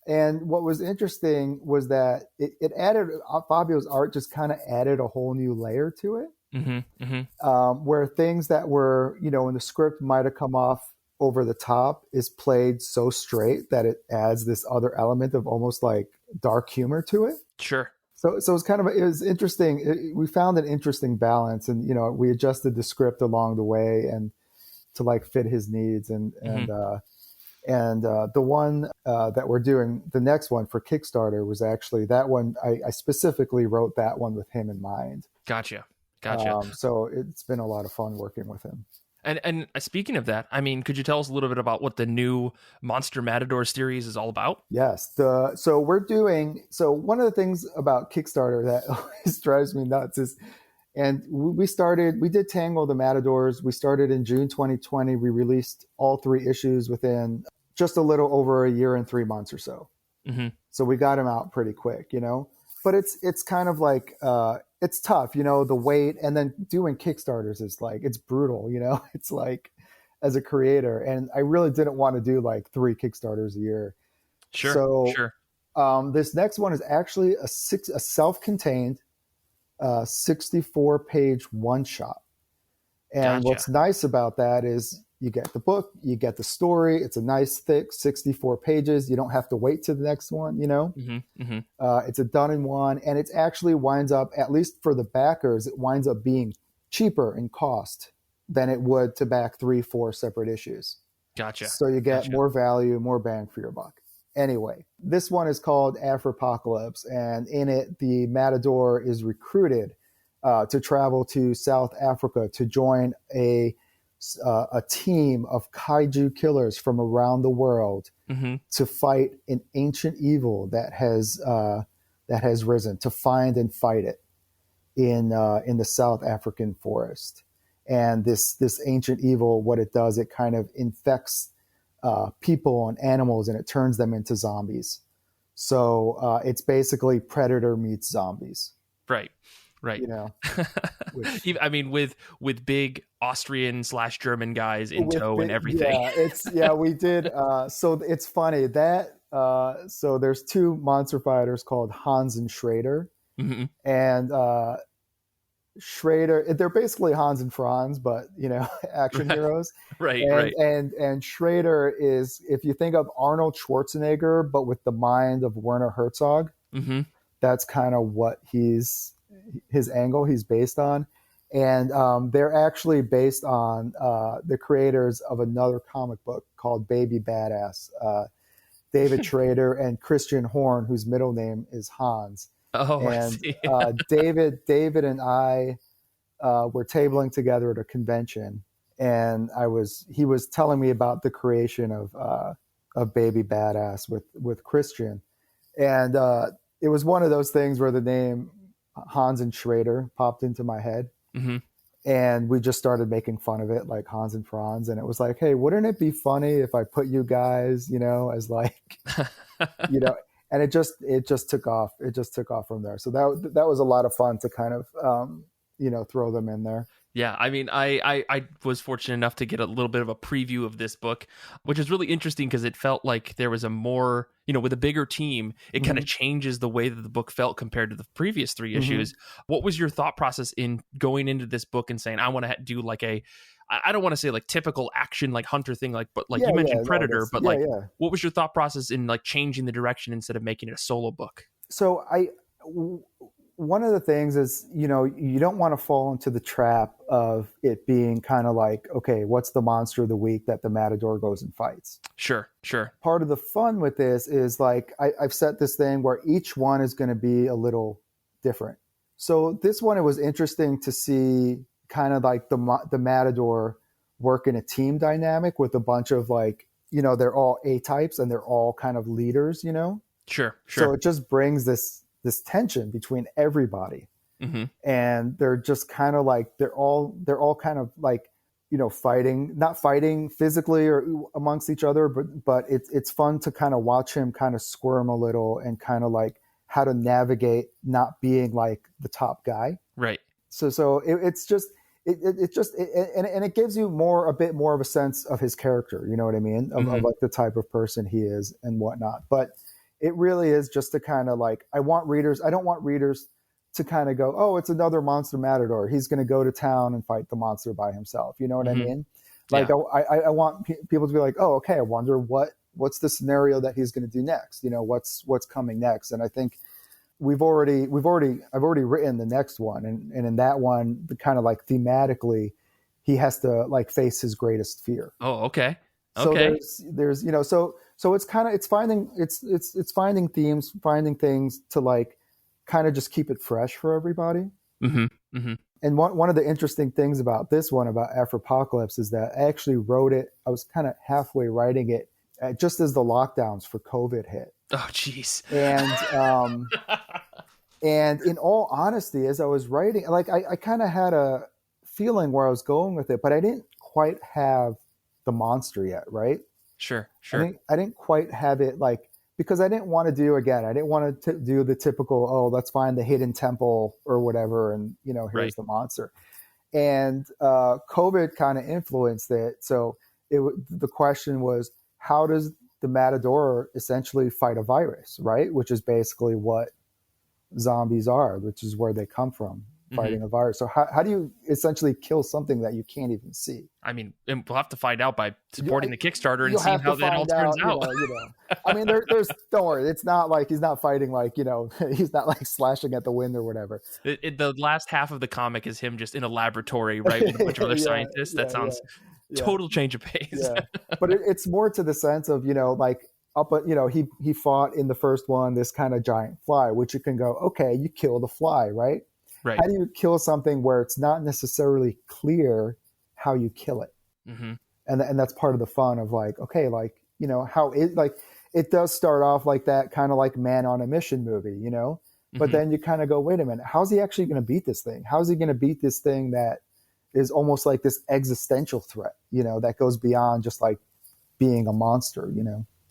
And what was interesting was that it added, Fabio's art just kind of added a whole new layer to it. Mm-hmm, mm-hmm. Where things that were, in the script might have come off over the top is played so straight that it adds this other element of almost like dark humor to it. Sure. So it was interesting. We found an interesting balance, and we adjusted the script along the way and to like fit his needs. And the one that we're doing, the next one for Kickstarter, was actually that one. I specifically wrote that one with him in mind. Gotcha. So it's been a lot of fun working with him. And speaking of that, I mean, could you tell us a little bit about what the new Monster Matador series is all about? Yes. So one of the things about Kickstarter that always drives me nuts is, and we did Tangle the Matadors. We started in June 2020. We released all 3 issues within just a little over a year and 3 months or so. Mm-hmm. So we got them out pretty quick, but it's kind of like, it's tough, the wait, and then doing Kickstarters is like, it's brutal, it's like, as a creator, and I really didn't want to do like 3 Kickstarters a year. Sure. This next one is actually a self-contained 64-page one-shot. And What's nice about that is you get the book, you get the story. It's a nice thick 64 pages. You don't have to wait to the next one, Mm-hmm, mm-hmm. It's a done in one, and it actually winds up, at least for the backers, it winds up being cheaper in cost than it would to back 3-4 separate issues. Gotcha. So you get more value, more bang for your buck. Anyway, this one is called AFRIPOCALYPSE, and in it, the Matador is recruited to travel to South Africa to join a team of kaiju killers from around the world, mm-hmm. to fight an ancient evil that has risen, to find and fight it in the South African forest. And this ancient evil, what it does, it kind of infects people and animals, and it turns them into zombies. So it's basically Predator meets zombies. Right. Right. You know, which, I mean, with big Austrian/German guys in tow and everything. We did. So it's funny that so there's two monster fighters called Hans and Schrader, Mm-hmm. and Schrader, they're basically Hans and Franz, but action heroes. Right. And Schrader is, if you think of Arnold Schwarzenegger, but with the mind of Werner Herzog, Mm-hmm. that's kind of what his angle he's based on. And they're actually based on the creators of another comic book called Baby Badass, David Schrader and Christian Horn, whose middle name is Hans. Oh, And I see. David and I were tabling together at a convention, and he was telling me about the creation of Baby Badass with Christian, and it was one of those things where the name Hans and Schrader popped into my head, Mm-hmm. and we just started making fun of it, like Hans and Franz, and it was like, hey, wouldn't it be funny if I put you guys, as like, and it just took off. It just took off from there. So that was a lot of fun to kind of throw them in there. Yeah, I mean, I was fortunate enough to get a little bit of a preview of this book, which is really interesting because it felt like there was a more, with a bigger team, it Mm-hmm. kind of changes the way that the book felt compared to the previous three issues. What was your thought process in going into this book and saying, I want to do like I don't want to say like typical action, like hunter thing, but you mentioned Predator, but what was your thought process in like changing the direction instead of making it a solo book? So one of the things is, you don't want to fall into the trap of it being kind of like, okay, what's the monster of the week that the Matador goes and fights? Sure. Part of the fun with this is like, I've set this thing where each one is going to be a little different. So this one, it was interesting to see kind of like the Matador work in a team dynamic with a bunch of like, they're all A-types and they're all kind of leaders, Sure. So it just brings this tension between everybody. Mm-hmm. And they're just kind of like, they're all kind of like, fighting, not fighting physically or amongst each other, but it's fun to kind of watch him kind of squirm a little and kind of like how to navigate not being like the top guy. Right. So it's just, and it gives you a bit more of a sense of his character, you know what I mean? Of like the type of person he is and whatnot. But it really is just to kind of like, I don't want readers to kind of go, oh, it's another Monster Matador. He's going to go to town and fight the monster by himself. You know what I mean? Like, yeah. I want people to be like, oh, okay, I wonder what's the scenario that he's going to do next? What's coming next? And I think I've already written the next one. And in that one, the kind of like thematically, he has to like face his greatest fear. Oh, okay. So there's so it's kind of, it's finding themes, finding things to like kind of just keep it fresh for everybody. Mm-hmm. Mm-hmm. And one of the interesting things about this one, about AFRIPOCALYPSE, is that I actually wrote it. I was kind of halfway writing it just as the lockdowns for COVID hit. Oh, geez. And and in all honesty, as I was writing, like I kind of had a feeling where I was going with it, but I didn't quite have the monster yet, right? Sure. I didn't quite have it, like, because I didn't want to do the typical, oh, let's find the hidden temple or whatever, and here's the monster. And COVID kind of influenced it. So the question was, how does the Matador essentially fight a virus, right? Which is basically what zombies are, which is where they come from, fighting a virus. So how do you essentially kill something that you can't even see? I mean, we'll have to find out by supporting the Kickstarter and seeing how that all turns out. I mean, there's don't worry, it's not like he's not fighting like, he's not like slashing at the wind or whatever. The last half of the comic is him just in a laboratory, right, with a bunch of other scientists. That sounds total change of pace. Yeah. But it's more to the sense of, like, he fought in the first one this kind of giant fly, which you can go, okay, you kill the fly, right? Right. How do you kill something where it's not necessarily clear how you kill it? Mm-hmm. And that's part of the fun of like, okay, like, how it does start off like that kind of like Man on a Mission movie, but then you kind of go, wait a minute, how's he actually going to beat this thing? How's he going to beat this thing that is almost like this existential threat, that goes beyond just like being a monster,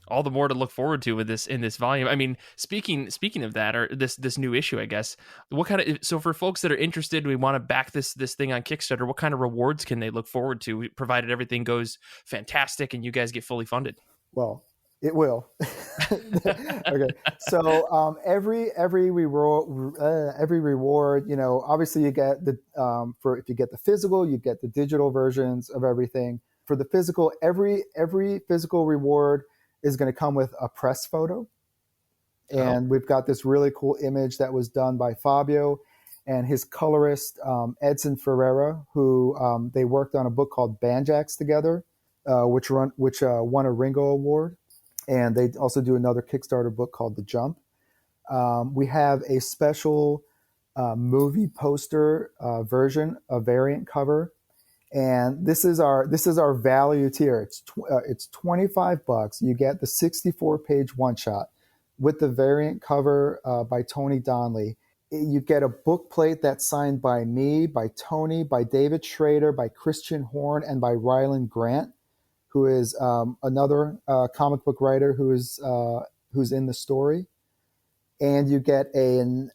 all the more to look forward to with this in this volume. I mean, speaking of that, or this new issue, I guess, what kind of, so for folks that are interested, we want to back this thing on Kickstarter, what kind of rewards can they look forward to, provided everything goes fantastic and you guys get fully funded? Well, it will. Okay, so every reward, you know, obviously you get the for if you get the physical, you get the digital versions of everything. For the physical, every physical reward is going to come with a press photo. And we've got this really cool image that was done by Fabio and his colorist, Edson Ferreira, who they worked on a book called Banjax together, which won a Ringo Award. And they also do another Kickstarter book called The Jump. We have a special movie poster version, a variant cover. And this is our value tier. It's $25. You get the 64-page one shot with the variant cover by Tony Donnelly. You get a book plate that's signed by me, by Tony, by David Schrader, by Christian Horn, and by Ryland Grant, who is another comic book writer who's in the story. And you get an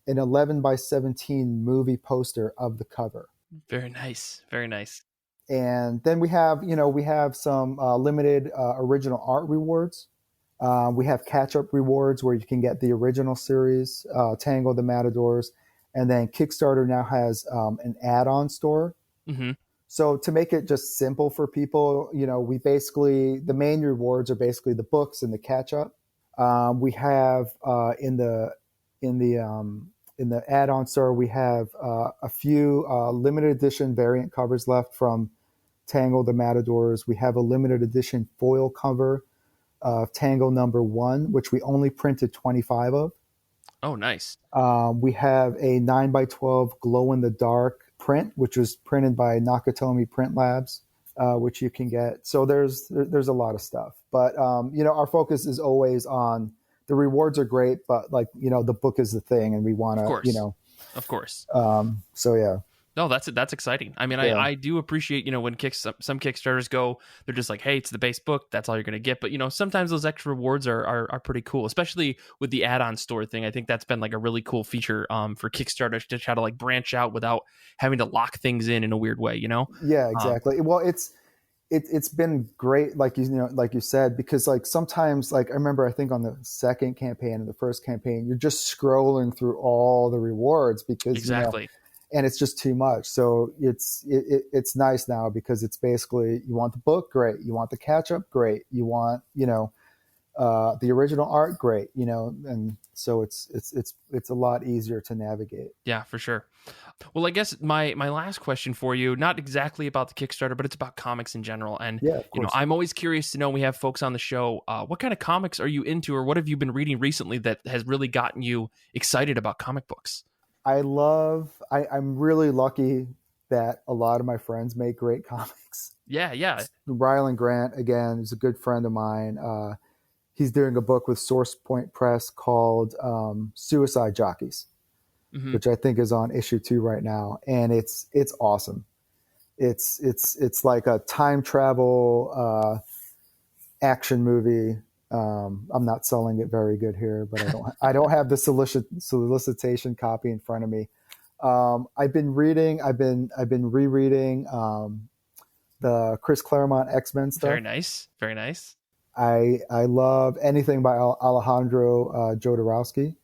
11 by 17 movie poster of the cover. Very nice. Very nice. And then we have some limited original art rewards. We have catch-up rewards where you can get the original series, Tango the Matadors. And then Kickstarter now has an add-on store. Mm-hmm. So to make it just simple for people, you know, the main rewards are basically the books and the catch-up. We have in the add-on store, we have a few limited edition variant covers left from Tango the Matadors. We have a limited edition foil cover of Tango number 1, which we only printed 25 of. Oh, nice. We have a 9x12 glow-in-the-dark print, which was printed by Nakatomi Print Labs, which you can get. So there's a lot of stuff. But, you know, our focus is always on the rewards are great, but like, you know, the book is the thing and we want to, you know. Of course. So, yeah. No, that's exciting. I mean, yeah. I do appreciate, you know, when some Kickstarters go, they're just like, hey, it's the base book. That's all you're going to get. But, you know, sometimes those extra rewards are pretty cool, especially with the add-on store thing. I think that's been like a really cool feature for Kickstarter to try to like branch out without having to lock things in a weird way, you know? Yeah, exactly. Well, it's been great, like you said, because like sometimes, like I remember, I think on the second campaign and the first campaign, you're just scrolling through all the rewards because exactly. You know, and it's just too much. So it's nice now because it's basically, you want the book, great. You want the catch up, great. You want, you know, the original art, great. You know, and so it's a lot easier to navigate. Yeah, for sure. Well, I guess my last question for you, not exactly about the Kickstarter, but it's about comics in general. And yeah, you know, I'm always curious to know, we have folks on the show, what kind of comics are you into, or what have you been reading recently that has really gotten you excited about comic books? I'm really lucky that a lot of my friends make great comics. Yeah. Ryland Grant, again, is a good friend of mine. He's doing a book with Source Point Press called Suicide Jockeys, mm-hmm. which I think is on issue 2 right now. And it's awesome. It's like a time travel action movie. I'm not selling it very good here, but I don't have the solicitation copy in front of me. I've been rereading the Chris Claremont X-Men stuff. Very nice. Very nice. I love anything by Alejandro Jodorowsky.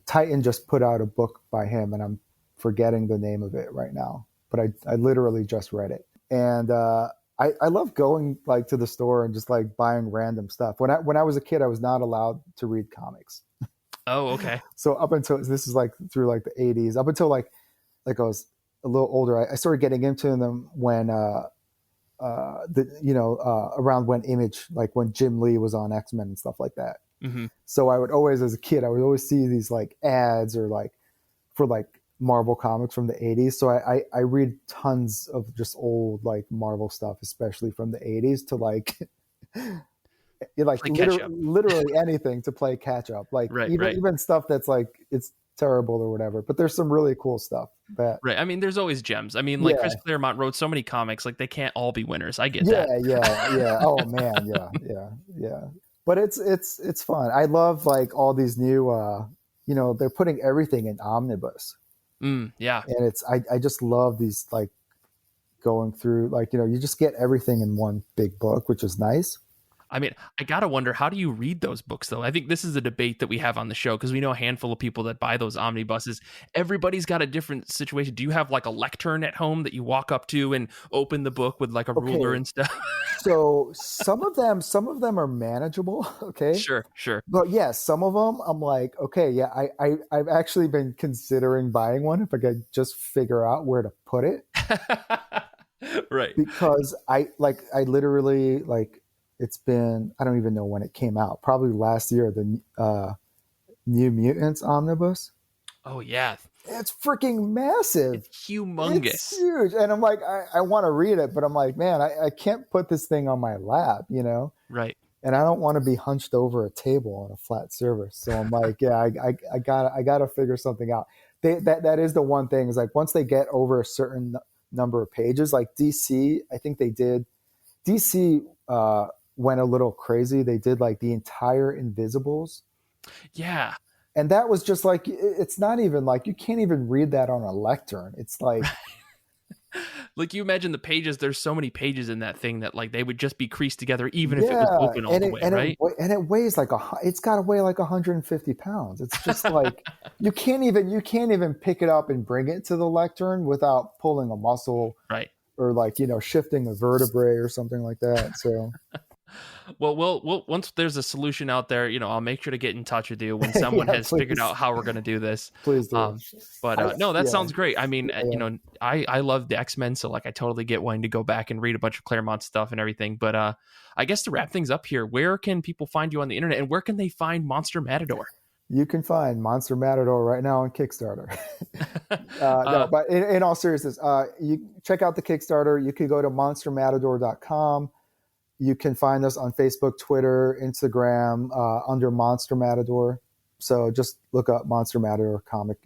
Titan just put out a book by him, and I'm forgetting the name of it right now, but I literally just read it. And I love going like to the store and just like buying random stuff. When I was a kid, I was not allowed to read comics. Oh, okay. So up until, this is like through like the 80s, up until like I was a little older, I started getting into them when around when Image, like when Jim Lee was on X-Men and stuff like that. Mm-hmm. So I would always, as a kid, see these like ads or like for like Marvel comics from the 80s. So I read tons of just old like Marvel stuff, especially from the 80s, to like literally anything to play catch up. Like even stuff that's like, it's terrible or whatever. But there's some really cool stuff that. Right. I mean, there's always gems. I mean, like Chris Claremont wrote so many comics, like they can't all be winners. I get that. Yeah. Oh man, yeah. But it's fun. I love like all these new. They're putting everything in omnibus. Yeah. And I just love these, like, going through, like, you just get everything in one big book, which is nice. I mean, I gotta wonder, how do you read those books, though? I think this is a debate that we have on the show, because we know a handful of people that buy those omnibuses. Everybody's got a different situation. Do you have like a lectern at home that you walk up to and open the book with like a ruler and stuff? So some of them are manageable. Okay. Sure. But yeah, some of them I'm like, okay, yeah, I've actually been considering buying one if I could just figure out where to put it. Right. Because I literally, like, it's been, I don't even know when it came out. Probably last year, the New Mutants Omnibus. Oh, yeah. It's freaking massive. It's humongous. It's huge. And I'm like, I want to read it, but I'm like, man, I can't put this thing on my lap, Right. And I don't want to be hunched over a table on a flat surface. So I'm like, yeah, I gotta figure something out. That is the one thing, is like, once they get over a certain number of pages, like DC, I think they did. DC went a little crazy. They did like the entire Invisibles. Yeah. And that was just like, it's not even like, you can't even read that on a lectern. It's like, like, you imagine the pages, there's so many pages in that thing that like they would just be creased together even if it was open all the way, right? And it weighs like it's got to weigh like 150 pounds. It's just like, you can't even pick it up and bring it to the lectern without pulling a muscle. Right. Or like, shifting a vertebrae or something like that. So. Well, we'll once there's a solution out there, I'll make sure to get in touch with you when someone has figured out how we're going to do this. Please do. But no, that sounds great. I mean, I love the X-Men, so like I totally get wanting to go back and read a bunch of Claremont stuff and everything. But I guess to wrap things up here, where can people find you on the internet, and where can they find Monster Matador? You can find Monster Matador right now on Kickstarter. No, but in all seriousness, you check out the Kickstarter. You can go to monstermatador.com. You can find us on Facebook, Twitter, Instagram, under Monster Matador. So just look up Monster Matador comic.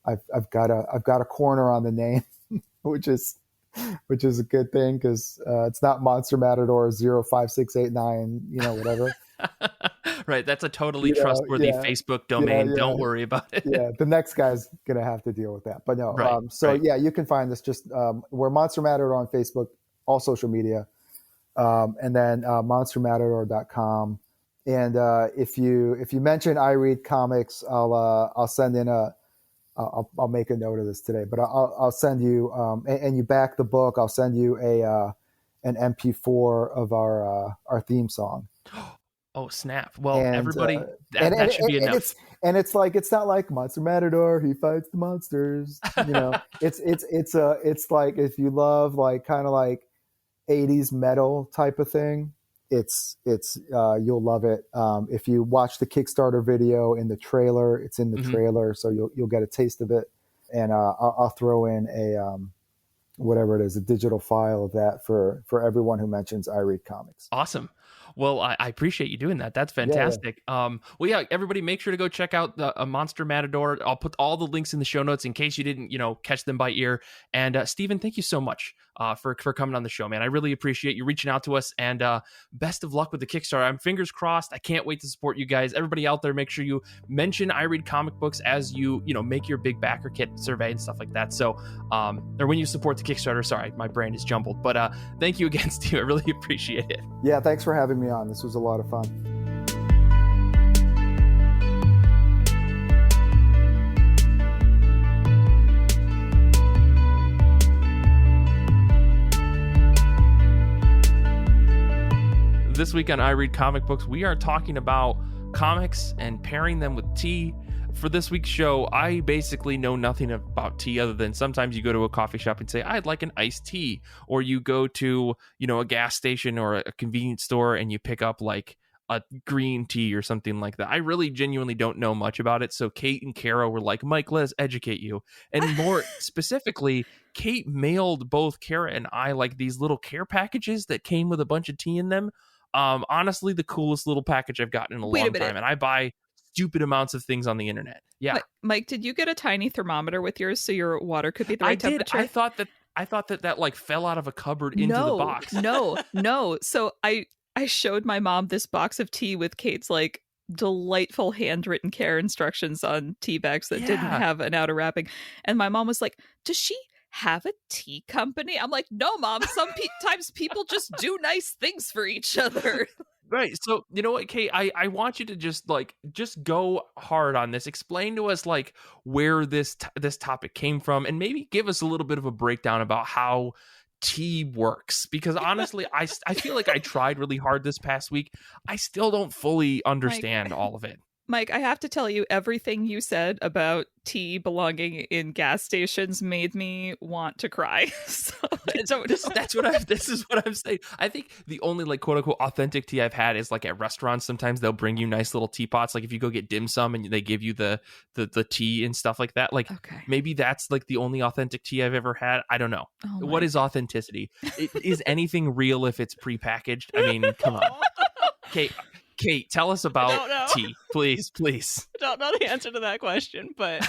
I've got a corner on the name, which is a good thing, because it's not Monster Matador 05689, whatever. Right, that's a totally trustworthy Facebook domain. Don't worry about it. Yeah, the next guy's gonna have to deal with that. But no, right, yeah, you can find us just we're Monster Matador on Facebook, all social media. And then monstermatador.com. And if you mention I read comics, I'll send in I'll make a note of this today, but I'll send you and you back the book, I'll send you an MP4 of our theme song. Oh snap! Well, everybody, that should be enough. It's like, it's not like Monster Matador, he fights the monsters. It's like, if you love like kind of like 80s metal type of thing, it's you'll love it. If you watch the Kickstarter video in the trailer, it's in the trailer, so you'll get a taste of it. And I'll throw in a whatever it is, a digital file of that for everyone who mentions I read comics. Awesome. Well, I appreciate you doing that. That's fantastic. Yeah. Everybody make sure to go check out the Monster Matador. I'll put all the links in the show notes in case you didn't, catch them by ear. And Stephen, thank you so much for coming on the show, man. I really appreciate you reaching out to us, and best of luck with the Kickstarter. I'm fingers crossed. I can't wait to support you guys. Everybody out there, make sure you mention I read comic books as you make your big backer kit survey and stuff like that. So, or when you support the Kickstarter, sorry, my brain is jumbled, but thank you again, Steve. I really appreciate it. Yeah. Thanks for having me on. This was a lot of fun. This week on I Read Comic Books, we are talking about comics and pairing them with tea. For this week's show, I basically know nothing about tea other than sometimes you go to a coffee shop and say, I'd like an iced tea. Or you go to, a gas station or a convenience store and you pick up like a green tea or something like that. I really genuinely don't know much about it. So Kait and Kara were like, Mike, let us educate you. And more specifically, Kait mailed both Kara and I like these little care packages that came with a bunch of tea in them. Honestly, the coolest little package I've gotten in a long time. And I buy stupid amounts of things on the internet. Yeah. Mike, did you get a tiny thermometer with yours so your water could be the right temperature? I thought that like fell out of a cupboard into the box. No. So I showed my mom this box of tea with Kate's like delightful handwritten care instructions on tea bags that didn't have an outer wrapping. And my mom was like, does she have a tea company? I'm like, no, Mom. Sometimes people just do nice things for each other. Right. So, you know what, Kate, I want you to just go hard on this. Explain to us like where this topic came from, and maybe give us a little bit of a breakdown about how tea works, because honestly, I feel like I tried really hard this past week. I still don't fully understand all of it. Mike, I have to tell you, everything you said about tea belonging in gas stations made me want to cry. So this is what I'm saying. I think the only like quote unquote authentic tea I've had is like at restaurants. Sometimes they'll bring you nice little teapots. Like if you go get dim sum and they give you the tea and stuff like that. Like maybe that's like the only authentic tea I've ever had. I don't know. What is authenticity? Is anything real if it's prepackaged? I mean, come on. Kate, tell us about tea, please. I don't know the answer to that question, but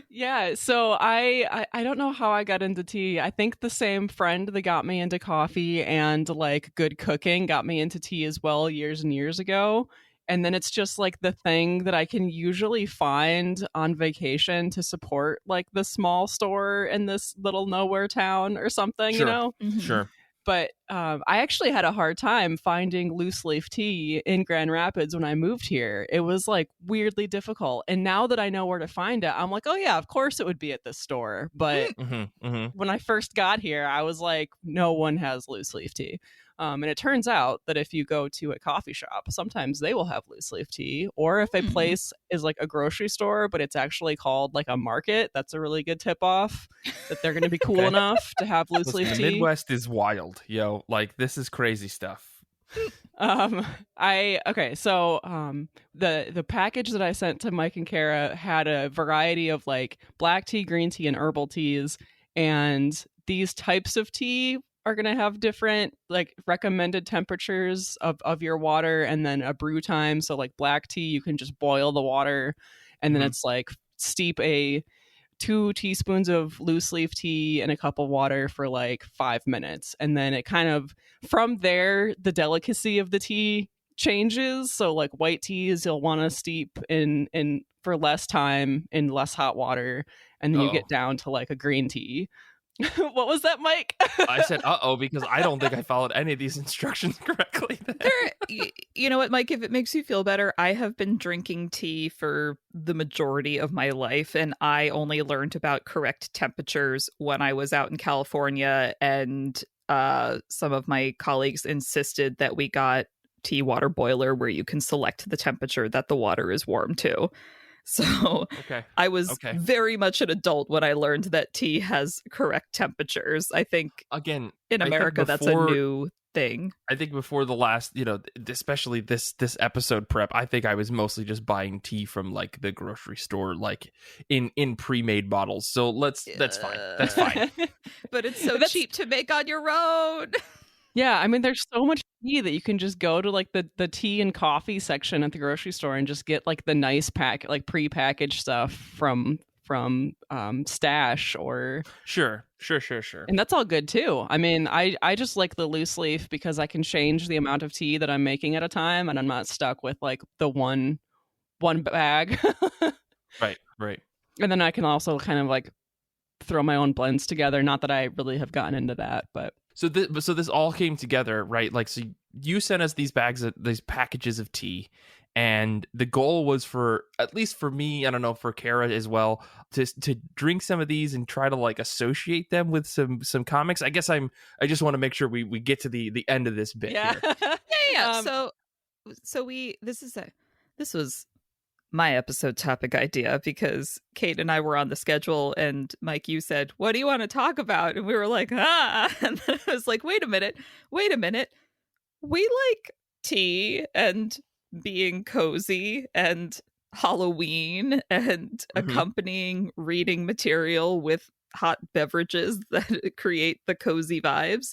yeah. So I don't know how I got into tea. I think the same friend that got me into coffee and like good cooking got me into tea as well years and years ago. And then it's just like the thing that I can usually find on vacation to support like the small store in this little nowhere town or something, you know? Mm-hmm. Sure. But I actually had a hard time finding loose leaf tea in Grand Rapids when I moved here. It was like weirdly difficult. And now that I know where to find it, I'm like, oh yeah, of course it would be at this store. But when I first got here, I was like, no one has loose leaf tea. And it turns out that if you go to a coffee shop, sometimes they will have loose leaf tea. Or if a place is like a grocery store, but it's actually called like a market, that's a really good tip off that they're going to be cool enough to have loose leaf tea. The Midwest is wild, yo. Like this is crazy stuff. The package that I sent to Mike and Kara had a variety of like black tea, green tea, and herbal teas. And these types of tea are going to have different like recommended temperatures of your water, and then a brew time. So like black tea, you can just boil the water, and then it's like steep 2 teaspoons of loose leaf tea in a cup of water for like 5 minutes. And then it kind of, from there, the delicacy of the tea changes. So like white teas, you'll want to steep in for less time in less hot water. And then you get down to like a green tea. What was that, Mike? I said, because I don't think I followed any of these instructions correctly. You know what, Mike, if it makes you feel better, I have been drinking tea for the majority of my life, and I only learned about correct temperatures when I was out in California, and some of my colleagues insisted that we got tea water boiler where you can select the temperature that the water is warm to. So I was very much an adult when I learned that tea has correct temperatures. I think, again, in America, that's a new thing. I think before the last, especially this episode prep, I think I was mostly just buying tea from like the grocery store, like in pre-made bottles. So that's fine. That's fine. But it's so cheap to make on your own. Yeah, I mean, there's so much tea that you can just go to like the tea and coffee section at the grocery store and just get like the nice like pre-packaged stuff from Stash or sure. And that's all good too. I mean, I just like the loose leaf because I can change the amount of tea that I'm making at a time, and I'm not stuck with like the one bag. Right. And then I can also kind of like throw my own blends together. Not that I really have gotten into that, but. So this all came together, right? Like, so you sent us these packages of tea, and the goal was for, at least for me, I don't know, for Kara as well, to drink some of these and try to like associate them with some comics. I guess I just want to make sure we get to the end of this bit. Yeah. Here. Yeah. So this was my episode topic idea, because Kate and I were on the schedule, and Mike, you said, what do you want to talk about? And we were like, and then I was like, wait a minute. We like tea and being cozy and Halloween and accompanying reading material with hot beverages that create the cozy vibes.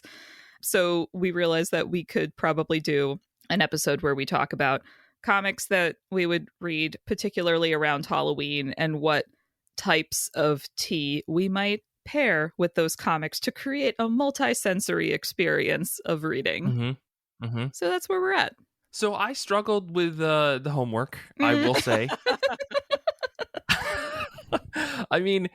So we realized that we could probably do an episode where we talk about comics that we would read, particularly around Halloween, and what types of tea we might pair with those comics to create a multi-sensory experience of reading. So that's where we're at. So I struggled with the homework, I will say. I mean,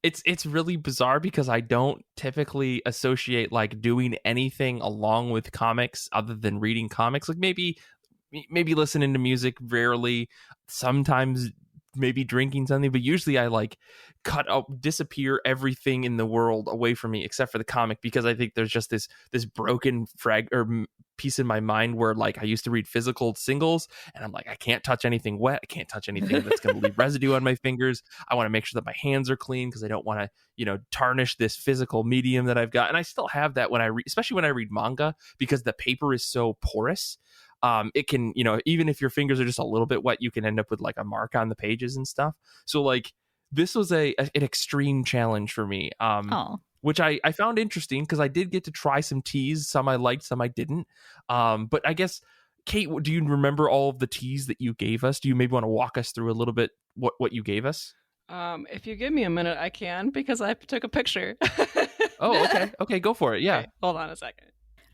it's really bizarre because I don't typically associate like doing anything along with comics other than reading comics. Like maybe listening to music, rarely, sometimes maybe drinking something, but usually I like disappear everything in the world away from me except for the comic, because I think there's just this broken piece in my mind where like I used to read physical singles and I'm like, I can't touch anything wet, I can't touch anything that's going to leave residue on my fingers. I want to make sure that my hands are clean because I don't want to tarnish this physical medium that I've got. And I still have that when I read, especially when I read manga, because the paper is so porous. It can, even if your fingers are just a little bit wet, you can end up with like a mark on the pages and stuff. So like this was an extreme challenge for me, which I found interesting because I did get to try some teas. Some I liked, some I didn't. But I guess, Kait, do you remember all of the teas that you gave us? Do you maybe want to walk us through a little bit what you gave us? If you give me a minute, I can, because I took a picture. Oh, okay. Okay, go for it. Yeah. Okay, hold on a second.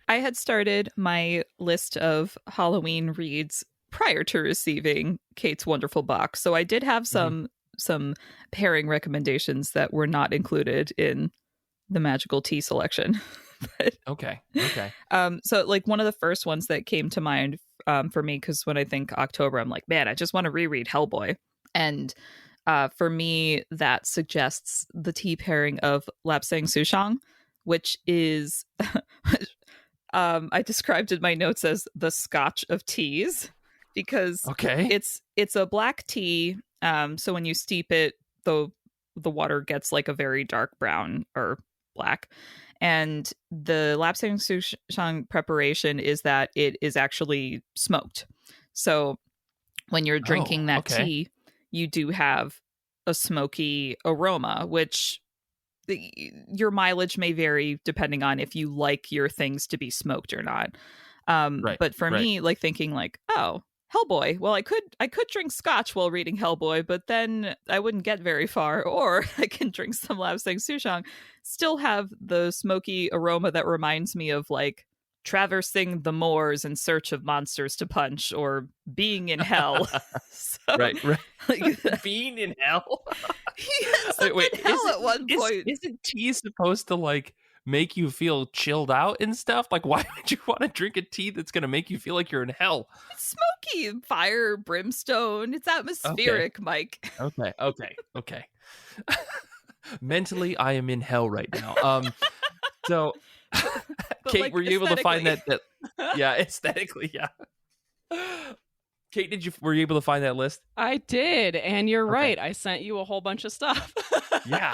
I had started my list of Halloween reads prior to receiving Kait's wonderful box. So I did have some pairing recommendations that were not included in the magical tea selection. But, okay. So like one of the first ones that came to mind for me, because when I think October, I'm like, man, I just want to reread Hellboy. And for me, that suggests the tea pairing of Lapsang Souchong, which is... I described in my notes as the Scotch of teas, because it's a black tea. So when you steep it, the water gets like a very dark brown or black. And the Lapsang Souchong preparation is that it is actually smoked. So when you're drinking that tea, you do have a smoky aroma, which your mileage may vary depending on if you like your things to be smoked or not. But for me, like thinking like, oh, Hellboy, well, I could drink scotch while reading Hellboy, but then I wouldn't get very far. Or I can drink some Lapsang Souchong, still have the smoky aroma that reminds me of like traversing the moors in search of monsters to punch, or being in hell. So, right. Like, being in hell. Wait, in hell at one point. Isn't tea supposed to like make you feel chilled out and stuff? Like, why would you want to drink a tea that's going to make you feel like you're in hell? It's smoky, fire, brimstone. It's atmospheric, Mike. Okay. Mentally, I am in hell right now. So, Kait, like, were you able to find that? Yeah, aesthetically, yeah. Kait, were you able to find that list? I did, and you're right. I sent you a whole bunch of stuff. Yeah.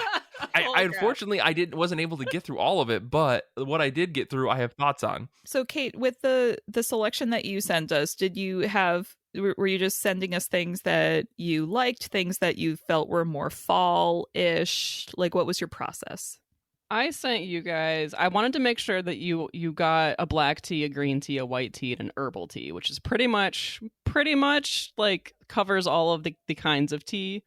I unfortunately wasn't able to get through all of it, but what I did get through, I have thoughts on. So, Kait, with the selection that you sent us, were you just sending us things that you liked, things that you felt were more fall-ish? Like, what was your process? I sent you guys, I wanted to make sure that you got a black tea, a green tea, a white tea, and an herbal tea, which is pretty much like covers all of the kinds of tea.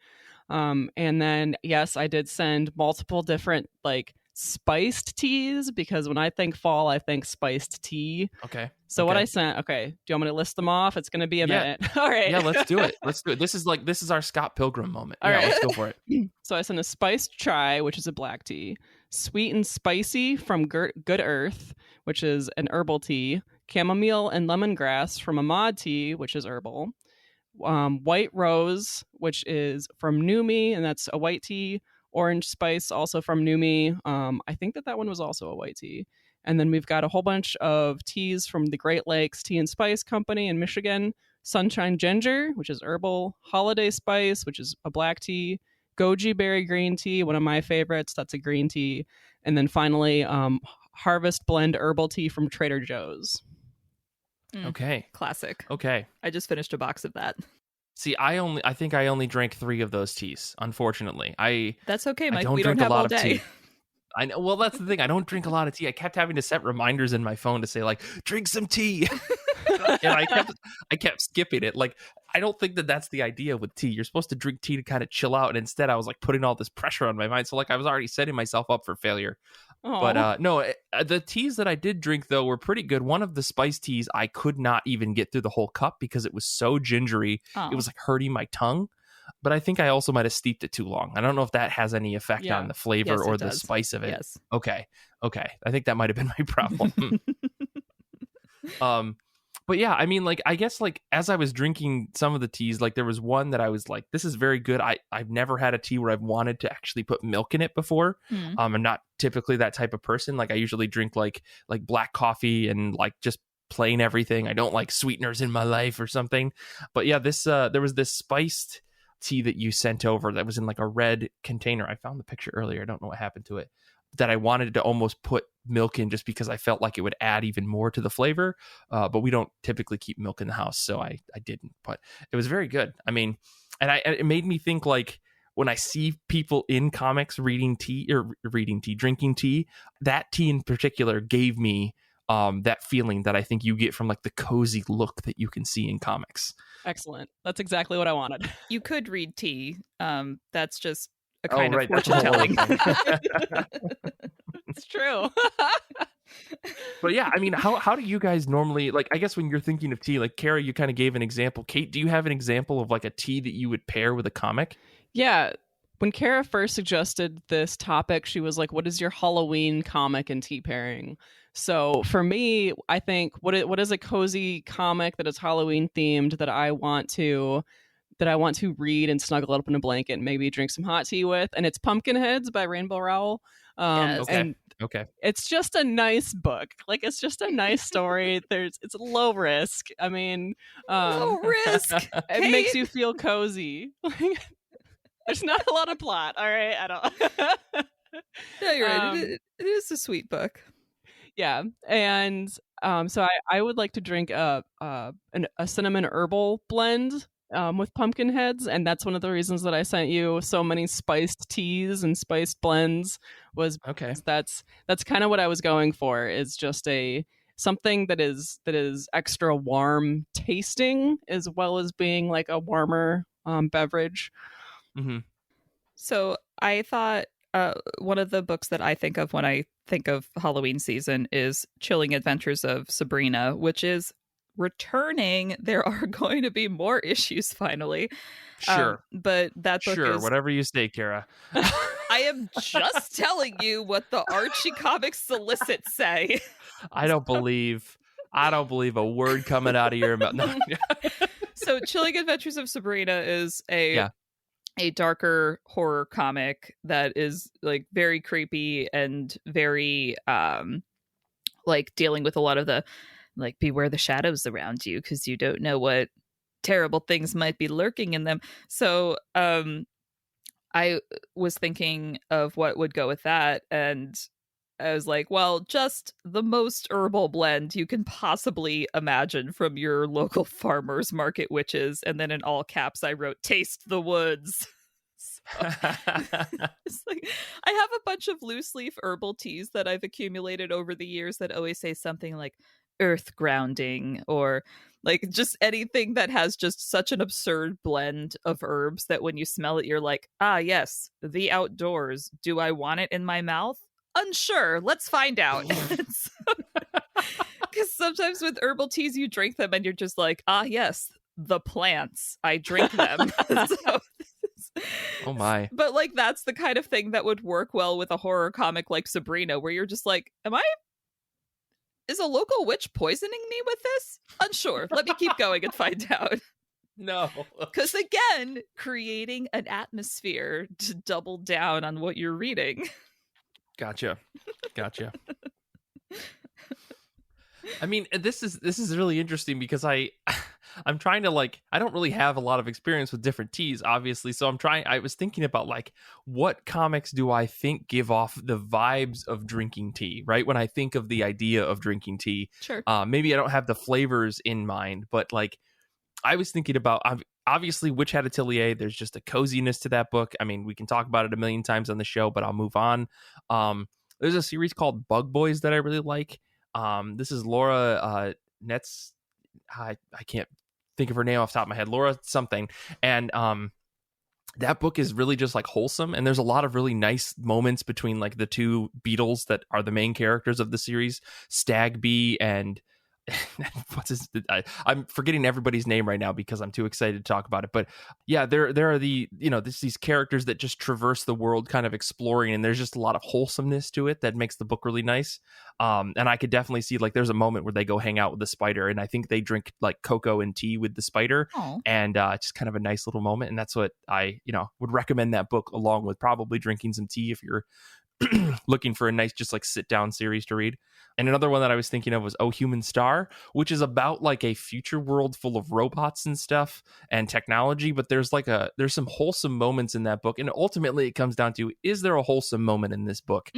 And then, yes, I did send multiple different like spiced teas, because when I think fall, I think spiced tea. Okay. So what I sent, do you want me to list them off? It's going to be a minute. All right. Yeah, let's do it. This is our Scott Pilgrim moment. All right. Let's go for it. So I sent a spiced chai, which is a black tea, sweet and spicy from Good Earth, which is an herbal tea, chamomile and lemongrass from Ahmad tea, which is herbal, white rose, which is from Numi, and that's a white tea, orange spice, also from Numi. I think that one was also a white tea. And then we've got a whole bunch of teas from the Great Lakes Tea and Spice Company in Michigan, Sunshine Ginger, which is herbal, Holiday Spice, which is a black tea, Goji Berry Green Tea, one of my favorites, that's a green tea. And then finally, Harvest Blend Herbal Tea from Trader Joe's. Okay. Classic. Okay. I just finished a box of that. See, I think I only drank 3 of those teas, unfortunately. That's okay, Mike. We don't drink have a lot all of day. tea. I know. Well, that's the thing. I don't drink a lot of tea. I kept having to set reminders in my phone to say, like, drink some tea. And I kept skipping it. Like, I don't think that that's the idea with tea. You're supposed to drink tea to kind of chill out, and instead I was like putting all this pressure on my mind. So like I was already setting myself up for failure. Aww. But no, the teas that I did drink though were pretty good. One of the spice teas I could not even get through the whole cup because it was so gingery. It was like hurting my tongue. But I think I also might have steeped it too long. I don't know if that has any effect on the flavor or the spice of it. Yes. Okay. I think that might have been my problem. But yeah, I mean, like, I guess, like, as I was drinking some of the teas, like, there was one that I was like, this is very good. I've never had a tea where I've wanted to actually put milk in it before. I'm not typically that type of person. Like, I usually drink like black coffee and like just plain everything. I don't like sweeteners in my life or something. But yeah, this there was this spiced tea that you sent over that was in like a red container. I found the picture earlier. I don't know what happened to it. That I wanted to almost put milk in just because I felt like it would add even more to the flavor. But we don't typically keep milk in the house, so I didn't. But it was very good. I mean, and it made me think, like, when I see people in comics drinking tea, that tea in particular gave me that feeling that I think you get from like the cozy look that you can see in comics. Excellent. That's exactly what I wanted. You could read tea. That's just a kind of fortune telling. It's true. But yeah, I mean, how do you guys normally, like, I guess when you're thinking of tea, like, Kara, you kind of gave an example. Kate, do you have an example of like a tea that you would pair with a comic? Yeah. When Kara first suggested this topic, she was like, what is your Halloween comic and tea pairing? So for me, I think what is a cozy comic that is Halloween themed that I want to read and snuggle up in a blanket and maybe drink some hot tea with, and it's Pumpkinheads by Rainbow Rowell. Yes. Okay. It's just a nice book. Like, it's just a nice story. It's low risk. I mean, low risk. It makes you feel cozy. There's not a lot of plot. All right, I don't. Yeah, you're right. It is a sweet book. Yeah, and so I would like to drink a cinnamon herbal blend with Pumpkinheads, and that's one of the reasons that I sent you so many spiced teas and spiced blends. Was okay. That's kind of what I was going for. Is just something that is extra warm tasting as well as being like a warmer beverage. Mm-hmm. So I thought one of the books that I think of when I think of Halloween season is Chilling Adventures of Sabrina, which is returning. There are going to be more issues finally. Sure. But that book is... whatever you say, Kara. I am just telling you what the Archie Comics solicits say. I don't believe a word coming out of your mouth. No. So Chilling Adventures of Sabrina is a darker horror comic that is like very creepy and very like dealing with a lot of the like beware the shadows around you because you don't know what terrible things might be lurking in them. So I was thinking of what would go with that, and I was like, well, just the most herbal blend you can possibly imagine from your local farmers market witches. And then in all caps, I wrote, taste the woods. It's like, I have a bunch of loose leaf herbal teas that I've accumulated over the years that always say something like earth grounding or like just anything that has just such an absurd blend of herbs that when you smell it, you're like, ah, yes, the outdoors. Do I want it in my mouth? Unsure. Let's find out. Because sometimes with herbal teas, you drink them and you're just like, ah, yes, the plants. I drink them. Oh my. But like, that's the kind of thing that would work well with a horror comic like Sabrina, where you're just like, is a local witch poisoning me with this? Unsure. Let me keep going and find out. No. Because again, creating an atmosphere to double down on what you're reading. Gotcha. I mean, this is really interesting because I'm trying to like, I don't really have a lot of experience with different teas, obviously. So I was thinking about like, what comics do I think give off the vibes of drinking tea, right? When I think of the idea of drinking tea, sure. Maybe I don't have the flavors in mind, but like, I was thinking about, obviously, Witch Hat Atelier, there's just a coziness to that book. I mean, we can talk about it a million times on the show, but I'll move on. There's a series called Bug Boys that I really like. This is Laura I can't think of her name off the top of my head, Laura something. And that book is really just like wholesome, and there's a lot of really nice moments between like the two beetles that are the main characters of the series, Stagby and I'm forgetting everybody's name right now because I'm too excited to talk about it. But yeah, there are these characters that just traverse the world kind of exploring, and there's just a lot of wholesomeness to it that makes the book really nice. And I could definitely see like there's a moment where they go hang out with the spider, and I think they drink like cocoa and tea with the spider. Aww. And just kind of a nice little moment. And that's what I would recommend that book, along with probably drinking some tea if you're looking for a nice just like sit down series to read. And another one that I was thinking of was Oh Human Star, which is about like a future world full of robots and stuff and technology, but there's some wholesome moments in that book, and ultimately it comes down to, is there a wholesome moment in this book?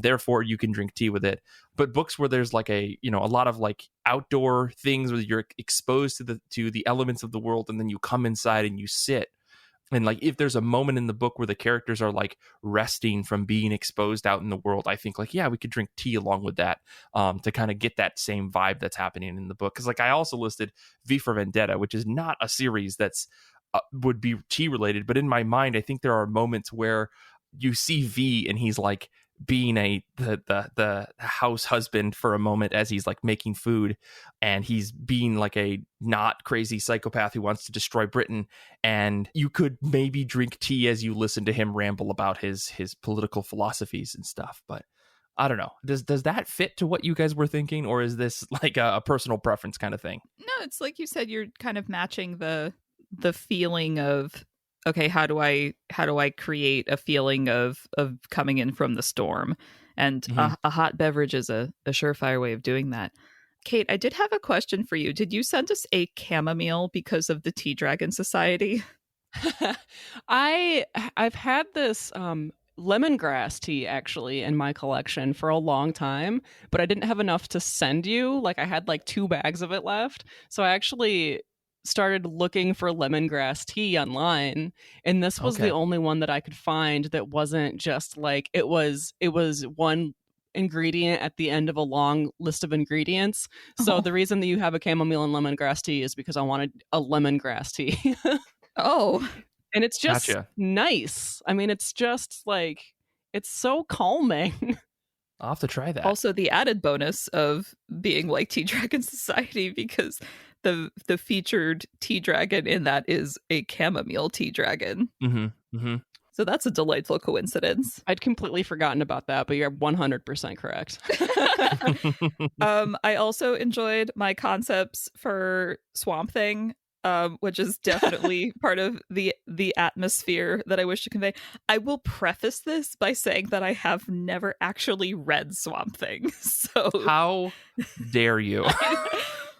Therefore you can drink tea with it. But books where there's like a lot of like outdoor things where you're exposed to the elements of the world, and then you come inside and you sit. And like, if there's a moment in the book where the characters are like resting from being exposed out in the world, I think like, yeah, we could drink tea along with that to kind of get that same vibe that's happening in the book. Because like I also listed V for Vendetta, which is not a series that's would be tea related, but in my mind, I think there are moments where you see V and he's like being the house husband for a moment as he's like making food, and he's being like a not crazy psychopath who wants to destroy Britain, and you could maybe drink tea as you listen to him ramble about his political philosophies and stuff. But I don't know, does that fit to what you guys were thinking, or is this like a personal preference kind of thing? No, it's like you said, you're kind of matching the feeling of, okay, how do I create a feeling of coming in from the storm? And a hot beverage is a surefire way of doing that. Kait, I did have a question for you. Did you send us a chamomile because of the Tea Dragon Society? I've had this lemongrass tea actually in my collection for a long time, but I didn't have enough to send you. Like I had like 2 bags of it left. So I actually started looking for lemongrass tea online, and this was the only one that I could find that wasn't just like it was one ingredient at the end of a long list of ingredients. So the reason that you have a chamomile and lemongrass tea is because I wanted a lemongrass tea. And it's just nice. I mean, it's just like, it's so calming. I'll have to try that. Also, the added bonus of being like Tea Dragon Society, because the featured tea dragon in that is a chamomile tea dragon. So that's a delightful coincidence. I'd completely forgotten about that, but you're 100% correct. I also enjoyed my concepts for Swamp Thing, which is definitely part of the atmosphere that I wish to convey. I will preface this by saying that I have never actually read Swamp Thing. So how dare you?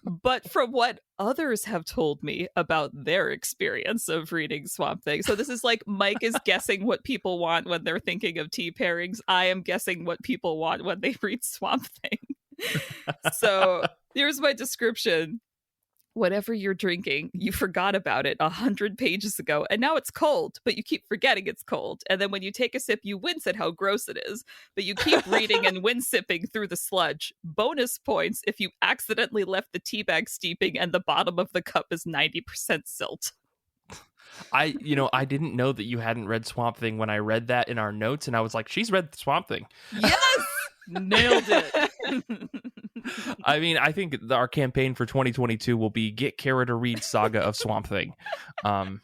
But from what others have told me about their experience of reading Swamp Thing. So this is like Mike is guessing what people want when they're thinking of tea pairings. I am guessing what people want when they read Swamp Thing. So here's my description. Whatever you're drinking, you forgot about it 100 pages ago, and now it's cold, but you keep forgetting it's cold. And then when you take a sip, you wince at how gross it is, but you keep reading and wind-sipping through the sludge. Bonus points if you accidentally left the tea bag steeping and the bottom of the cup is 90% silt. I didn't know that you hadn't read Swamp Thing when I read that in our notes, and I was like, she's read Swamp Thing. Yes! Nailed it. I mean, I think our campaign for 2022 will be get Kara to read Saga of Swamp Thing. I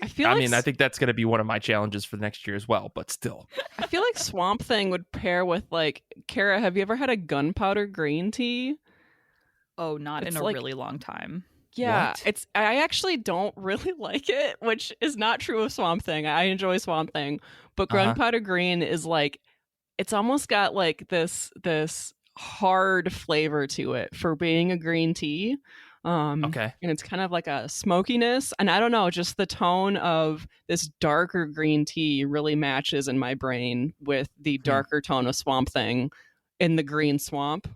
think that's going to be one of my challenges for the next year as well, but still. I feel like Swamp Thing would pair with, like, Kara, have you ever had a Gunpowder Green Tea? Oh, not in a really long time. Yeah, I actually don't really like it, which is not true of Swamp Thing. I enjoy Swamp Thing, but Gunpowder Green is like, it's almost got like this hard flavor to it for being a green tea. And it's kind of like a smokiness, and I don't know, just the tone of this darker green tea really matches in my brain with the darker tone of Swamp Thing in the green swamp.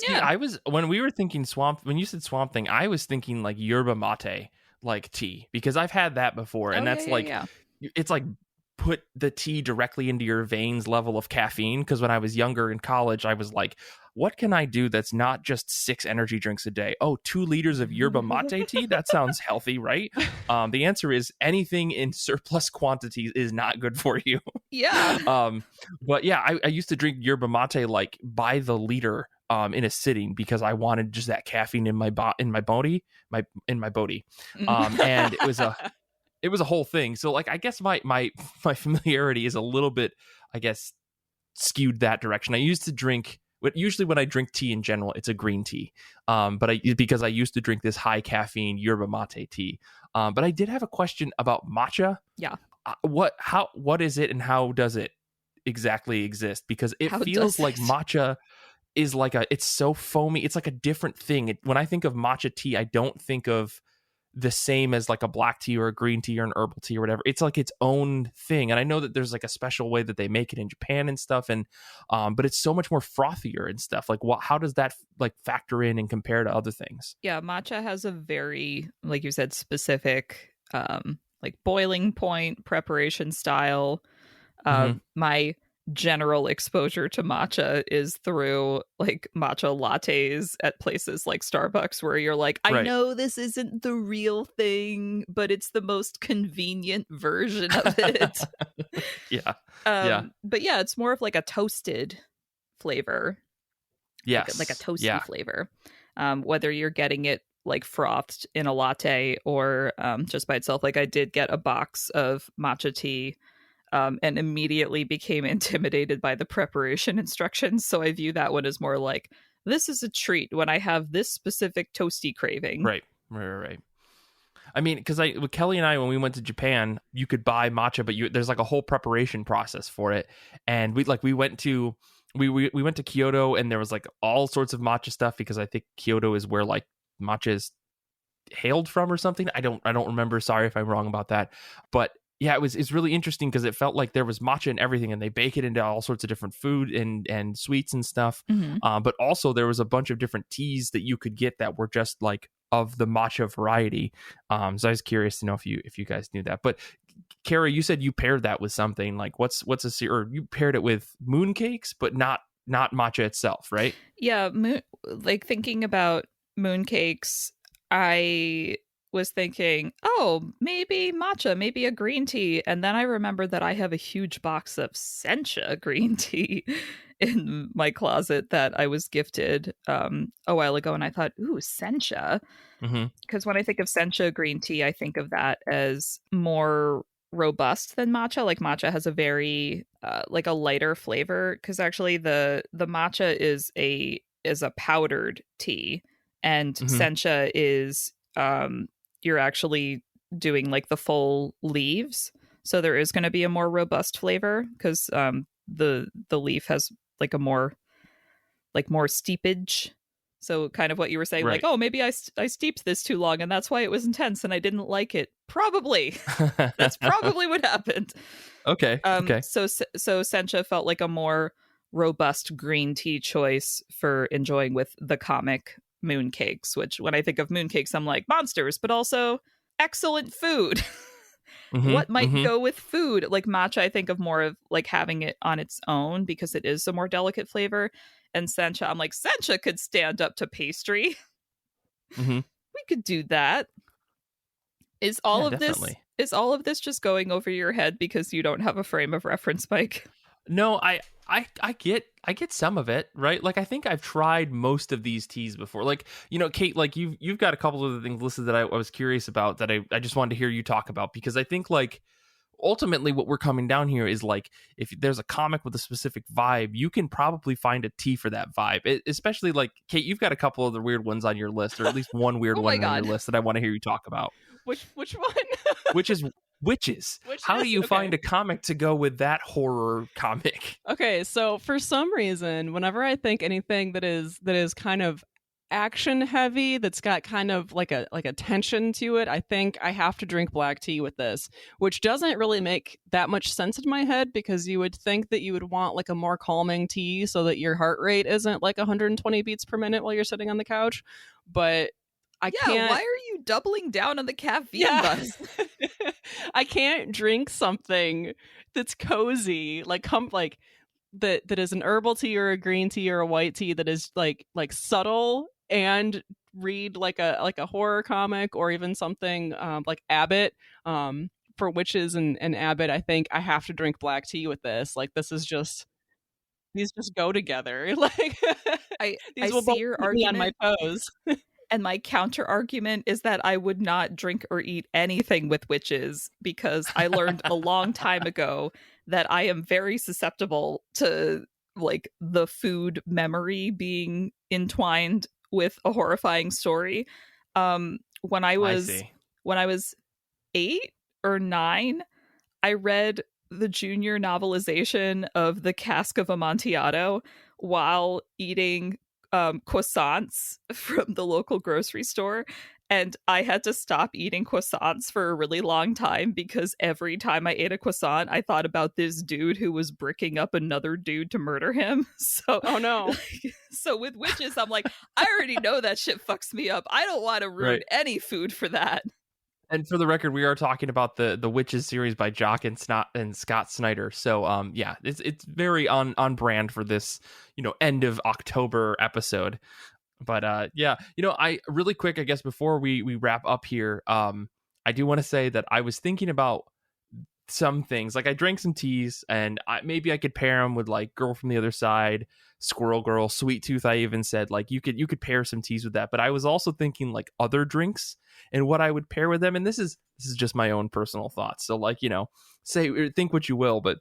I was, when we were thinking when you said Swamp Thing, I was thinking like yerba mate like tea, because I've had that before, and it's like put the tea directly into your veins level of caffeine. Because when I was younger in college, I was like, what can I do that's not just 6 energy drinks a day? Oh, 2 liters of yerba mate tea? That sounds healthy, right? The answer is anything in surplus quantities is not good for you. Yeah. But yeah, I used to drink yerba mate like by the liter in a sitting because I wanted just that caffeine in my body. And it was a whole thing. So like, I guess my familiarity is a little bit, I guess, skewed that direction. I used to drink, usually when I drink tea in general, it's a green tea. Because I used to drink this high caffeine yerba mate tea. But I did have a question about matcha. Yeah. What is it and how does it exactly exist? Because it feels like matcha is like it's so foamy. It's like a different thing. When I think of matcha tea, I don't think of the same as like a black tea or a green tea or an herbal tea or whatever. It's like its own thing. And I know that there's like a special way that they make it in Japan and stuff. And, but it's so much more frothier and stuff. Like how does that like factor in and compare to other things? Yeah. Matcha has a very, like you said, specific, like boiling point, preparation style. My general exposure to matcha is through like matcha lattes at places like Starbucks, where you're like, I know this isn't the real thing, but it's the most convenient version of it. Yeah. But yeah, it's more of like a toasted flavor. Yes. Like a toasty flavor. Whether you're getting it like frothed in a latte or just by itself. Like I did get a box of matcha tea and immediately became intimidated by the preparation instructions. So I view that one as more like, this is a treat when I have this specific toasty craving. Right. I mean, because with Kelly and I, when we went to Japan, you could buy matcha, but there's like a whole preparation process for it. And we went to Kyoto, and there was like all sorts of matcha stuff, because I think Kyoto is where like matcha is hailed from or something. I don't remember. Sorry if I'm wrong about that. But yeah, it's really interesting because it felt like there was matcha in everything, and they bake it into all sorts of different food and sweets and stuff. But also there was a bunch of different teas that you could get that were just like of the matcha variety. So I was curious to know if you guys knew that. But Kara, you said you paired that with something like or you paired it with mooncakes, but not matcha itself, right? Yeah, like thinking about mooncakes, I was thinking, oh, maybe matcha, maybe a green tea. And then I remembered that I have a huge box of Sencha Green Tea in my closet that I was gifted a while ago. And I thought, ooh, Sencha. Because when I think of Sencha Green Tea, I think of that as more robust than matcha. Like matcha has a very like a lighter flavor, because actually the matcha is a powdered tea, and Sencha is you're actually doing like the full leaves, so there is going to be a more robust flavor, because the leaf has like a more steepage. So kind of what you were saying, like, oh, maybe I steeped this too long and that's why it was intense and I didn't like it. Probably. That's probably what happened. Okay. So Sencha felt like a more robust green tea choice for enjoying with the comic mooncakes, which when I think of mooncakes, I'm like monsters, but also excellent food. What might go with food? Like matcha, I think of more of like having it on its own because it is a more delicate flavor. And Sencha, I'm like, Sencha could stand up to pastry. We could do that. Is all of this just going over your head because you don't have a frame of reference, Mike? No, I get some of it, right? Like I think I've tried most of these teas before. Like, you know, Kait, like you've got a couple of the things listed that I was curious about that I just wanted to hear you talk about, because I think like ultimately what we're coming down here is like, if there's a comic with a specific vibe, you can probably find a tea for that vibe. Especially like, Kait, you've got a couple of the weird ones on your list, or at least one weird one on your list that I want to hear you talk about. Which one? Which is witches. How do you find a comic to go with that horror comic? Okay, so for some reason, whenever I think anything that is kind of action heavy, that's got kind of like a tension to it, I think I have to drink black tea with this, which doesn't really make that much sense in my head, because you would think that you would want like a more calming tea so that your heart rate isn't like 120 beats per minute while you're sitting on the couch. But I can't. Why are you doubling down on the caffeine buzz? I can't drink something that's cozy, like that is an herbal tea or a green tea or a white tea that is like subtle and read like a horror comic or even something like Abbott. For witches and Abbott, I think I have to drink black tea with this. Like this is just, these just go together. Like these will see your keep me on argument. my toes. And my counter argument is that I would not drink or eat anything with witches because I learned a long time ago that I am very susceptible to like the food memory being entwined with a horrifying story. When I was 8 or 9, I read the junior novelization of The Cask of Amontillado while eating croissants from the local grocery store, and I had to stop eating croissants for a really long time because every time I ate a croissant I thought about this dude who was bricking up another dude to murder him. So oh no. So with witches I'm like, I already know that shit fucks me up. I don't want to ruin any food for that. And for the record, we are talking about the Witches series by Jock and Scott Snyder. So yeah, it's very on brand for this, end of October episode. But yeah, I really quick, I guess before we wrap up here, I do want to say that I was thinking about some things. Like I drank some teas, and maybe I could pair them with like Girl from the Other Side, Squirrel Girl, Sweet Tooth. I even said like you could pair some teas with that. But I was also thinking like other drinks and what I would pair with them. And this is just my own personal thoughts. So like, think what you will, but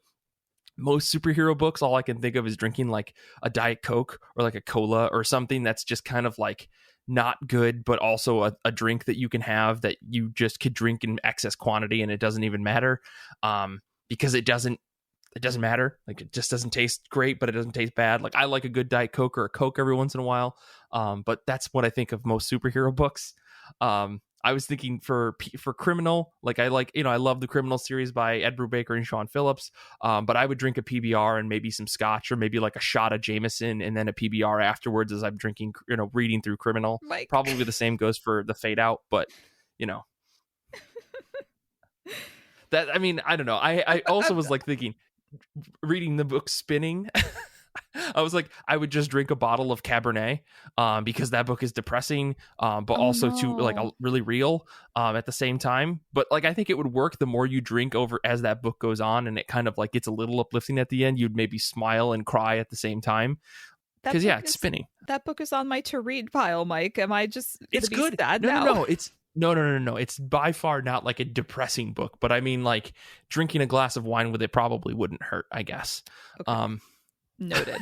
most superhero books, all I can think of is drinking like a Diet Coke or like a cola or something that's just kind of like not good, but also a drink that you can have that you just could drink in excess quantity and it doesn't even matter, because it doesn't matter. Like it just doesn't taste great, but it doesn't taste bad. Like I like a good Diet Coke or a Coke every once in a while, but that's what I think of most superhero books. I was thinking for criminal, like I love the Criminal series by Ed Brubaker and Sean Phillips, but I would drink a PBR and maybe some scotch or maybe like a shot of Jameson and then a PBR afterwards as I'm drinking, reading through Criminal. Mike. Probably the same goes for the Fade Out, but that, I mean, I don't know. I also was like thinking, reading the book Spinning, I was like, I would just drink a bottle of Cabernet, because that book is depressing, but also too like really real at the same time. But like, I think it would work the more you drink over as that book goes on, and it kind of like gets a little uplifting at the end. You'd maybe smile and cry at the same time. Because it's Spinning. That book is on my to read pile, Mike. Am I just? It's good. No. It's no. It's by far not like a depressing book, but I mean, like drinking a glass of wine with it probably wouldn't hurt, I guess. Okay. Noted.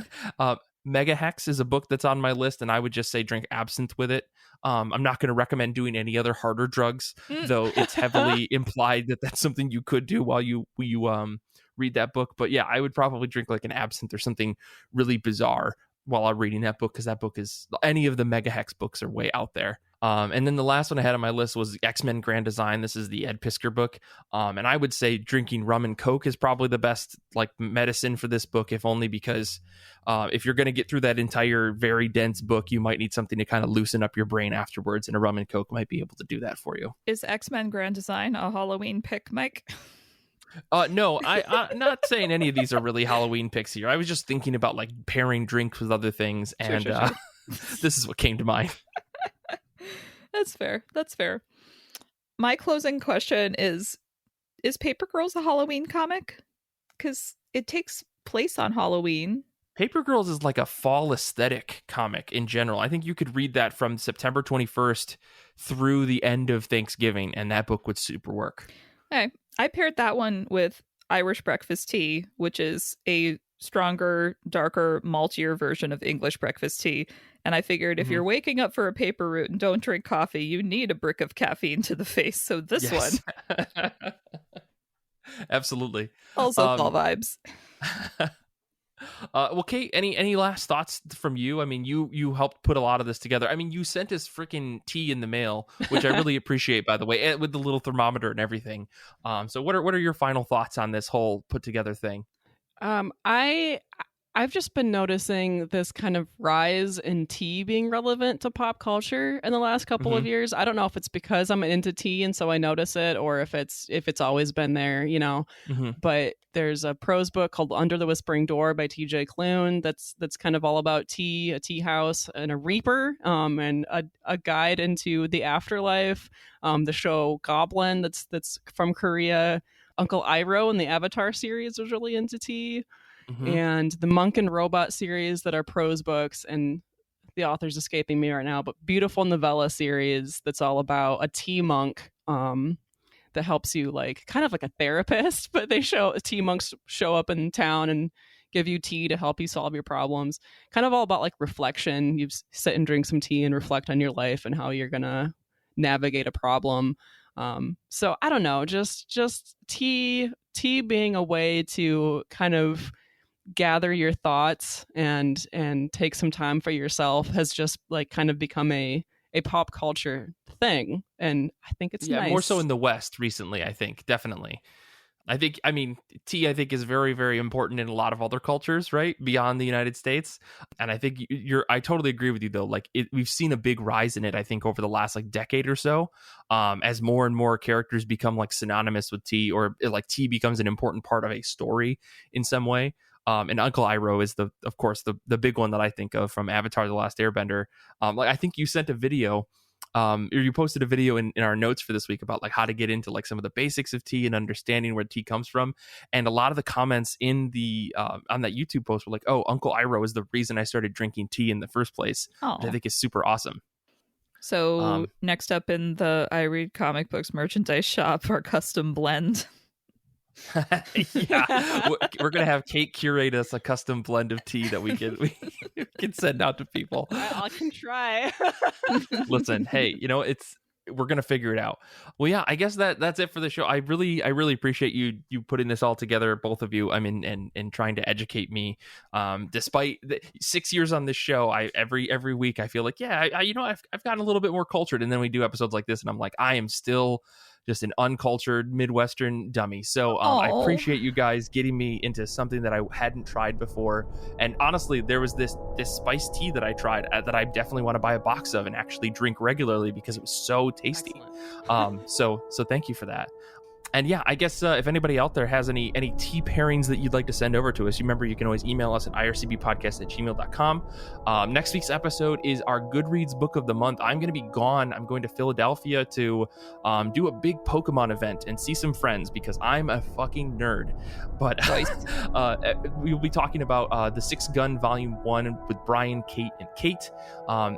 Mega Hex is a book that's on my list, and I would just say drink absinthe with it. I'm not going to recommend doing any other harder drugs, though it's heavily implied that that's something you could do while you read that book. But yeah, I would probably drink like an absinthe or something really bizarre while I'm reading that book, because that book is, any of the Mega Hex books are way out there. And then the last one I had on my list was X-Men Grand Design. This is the Ed Piskor book. And I would say drinking rum and Coke is probably the best like medicine for this book, if only because if you're going to get through that entire very dense book, you might need something to kind of loosen up your brain afterwards, and a rum and Coke might be able to do that for you. Is X-Men Grand Design a Halloween pick, Mike? No, I'm not saying any of these are really Halloween picks here. I was just thinking about like pairing drinks with other things, and sure. This is what came to mind. That's fair. My closing question is Paper Girls a Halloween comic? Because it takes place on Halloween. Paper Girls is like a fall aesthetic comic in general. I think you could read that from September 21st through the end of Thanksgiving, and that book would super work. Okay. I paired that one with Irish Breakfast Tea, which is a stronger, darker, maltier version of English breakfast tea. And I figured if you're waking up for a paper route and don't drink coffee, you need a brick of caffeine to the face. So this one. Absolutely. Also fall vibes. Well, Kait, any last thoughts from you? I mean, you helped put a lot of this together. I mean, you sent us freaking tea in the mail, which I really appreciate, by the way, with the little thermometer and everything. So what are your final thoughts on this whole put together thing? I've just been noticing this kind of rise in tea being relevant to pop culture in the last couple of years. I don't know if it's because I'm into tea and so I notice it, or if it's always been there, you know. But there's a prose book called Under the Whispering Door by TJ Klune that's kind of all about tea, a tea house, and a reaper, and a guide into the afterlife. The show Goblin that's from Korea. Uncle Iroh in the Avatar series was really into tea. And the Monk and Robot series that are prose books, and the author's escaping me right now, but beautiful novella series that's all about a tea monk that helps you, like kind of like a therapist, but tea monks show up in town and give you tea to help you solve your problems. Kind of all about like reflection. You sit and drink some tea and reflect on your life and how you're gonna navigate a problem. So I don't know, just tea being a way to kind of gather your thoughts and take some time for yourself has just like kind of become a pop culture thing, and I think it's nice. More so in the West recently. I think definitely. Tea I think is very, very important in a lot of other cultures, right, beyond the United States. And I think I totally agree with you though. Like we've seen a big rise in it, I think, over the last like decade or so, as more and more characters become like synonymous with tea, or like tea becomes an important part of a story in some way. And Uncle Iroh is of course the big one that I think of from Avatar: The Last Airbender. Like I think you sent a video, or you posted a video in our notes for this week about like how to get into like some of the basics of tea and understanding where tea comes from. And a lot of the comments in the on that YouTube post were like, "Oh, Uncle Iroh is the reason I started drinking tea in the first place." Which I think is super awesome. So next up in the I Read Comic Books merchandise shop, our custom blend. Yeah, we're gonna have Kait curate us a custom blend of tea that we can send out to people. I can try. Listen, hey, we're gonna figure it out. Well, yeah, I guess that's it for the show. I really appreciate you putting this all together, both of you. I mean, and trying to educate me. Despite 6 years on this show, every week I feel like I've gotten a little bit more cultured, and then we do episodes like this, and I'm like, I am still just an uncultured Midwestern dummy. So I appreciate you guys getting me into something that I hadn't tried before. And honestly, there was this spiced tea that I tried that I definitely want to buy a box of and actually drink regularly because it was so tasty. So thank you for that. And yeah, I guess if anybody out there has any tea pairings that you'd like to send over to us, remember you can always email us at ircbpodcast@gmail.com. Next week's episode is our Goodreads book of the month. I'm going to be gone. I'm going to Philadelphia to do a big Pokemon event and see some friends because I'm a fucking nerd. But we'll be talking about the Six Gun Volume 1 with Brian, Kait, and Kait.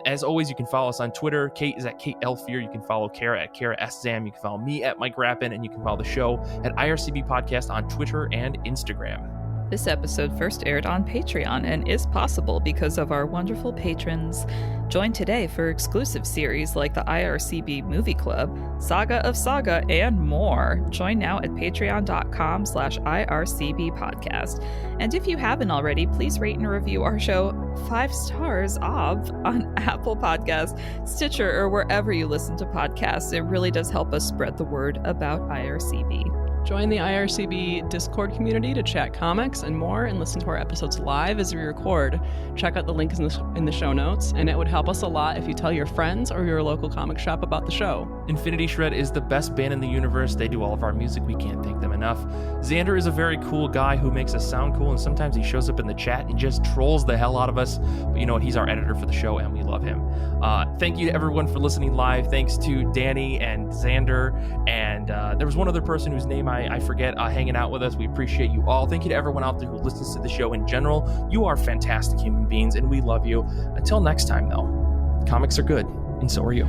As always, you can follow us on Twitter. Kait is at Kait Elfier. You can follow Kara at Kara S. Zam. You can follow me at Mike Rappin, and you can follow the show at IRCB Podcast on Twitter and Instagram. This episode first aired on Patreon and is possible because of our wonderful patrons. Join today for exclusive series like the IRCB Movie Club, Saga of Saga, and more. Join now at patreon.com/IRCB podcast. And if you haven't already, please rate and review our show 5 stars on Apple Podcasts, Stitcher, or wherever you listen to podcasts. It really does help us spread the word about IRCB. Join the IRCB Discord community to chat comics and more and listen to our episodes live as we record. Check out the link in the show notes, and it would help us a lot if you tell your friends or your local comic shop about the show. Infinity Shred is the best band in the universe. They do all of our music. We can't thank them enough. Xander is a very cool guy who makes us sound cool, and sometimes he shows up in the chat and just trolls the hell out of us. But you know what? He's our editor for the show, and we love him. Thank you to everyone for listening live. Thanks to Danny and Xander, and there was one other person whose name I forget hanging out with us. We appreciate you all. Thank you to everyone out there who listens to the show in general. You are fantastic human beings, and we love you. Until next time, though, comics are good, and so are you.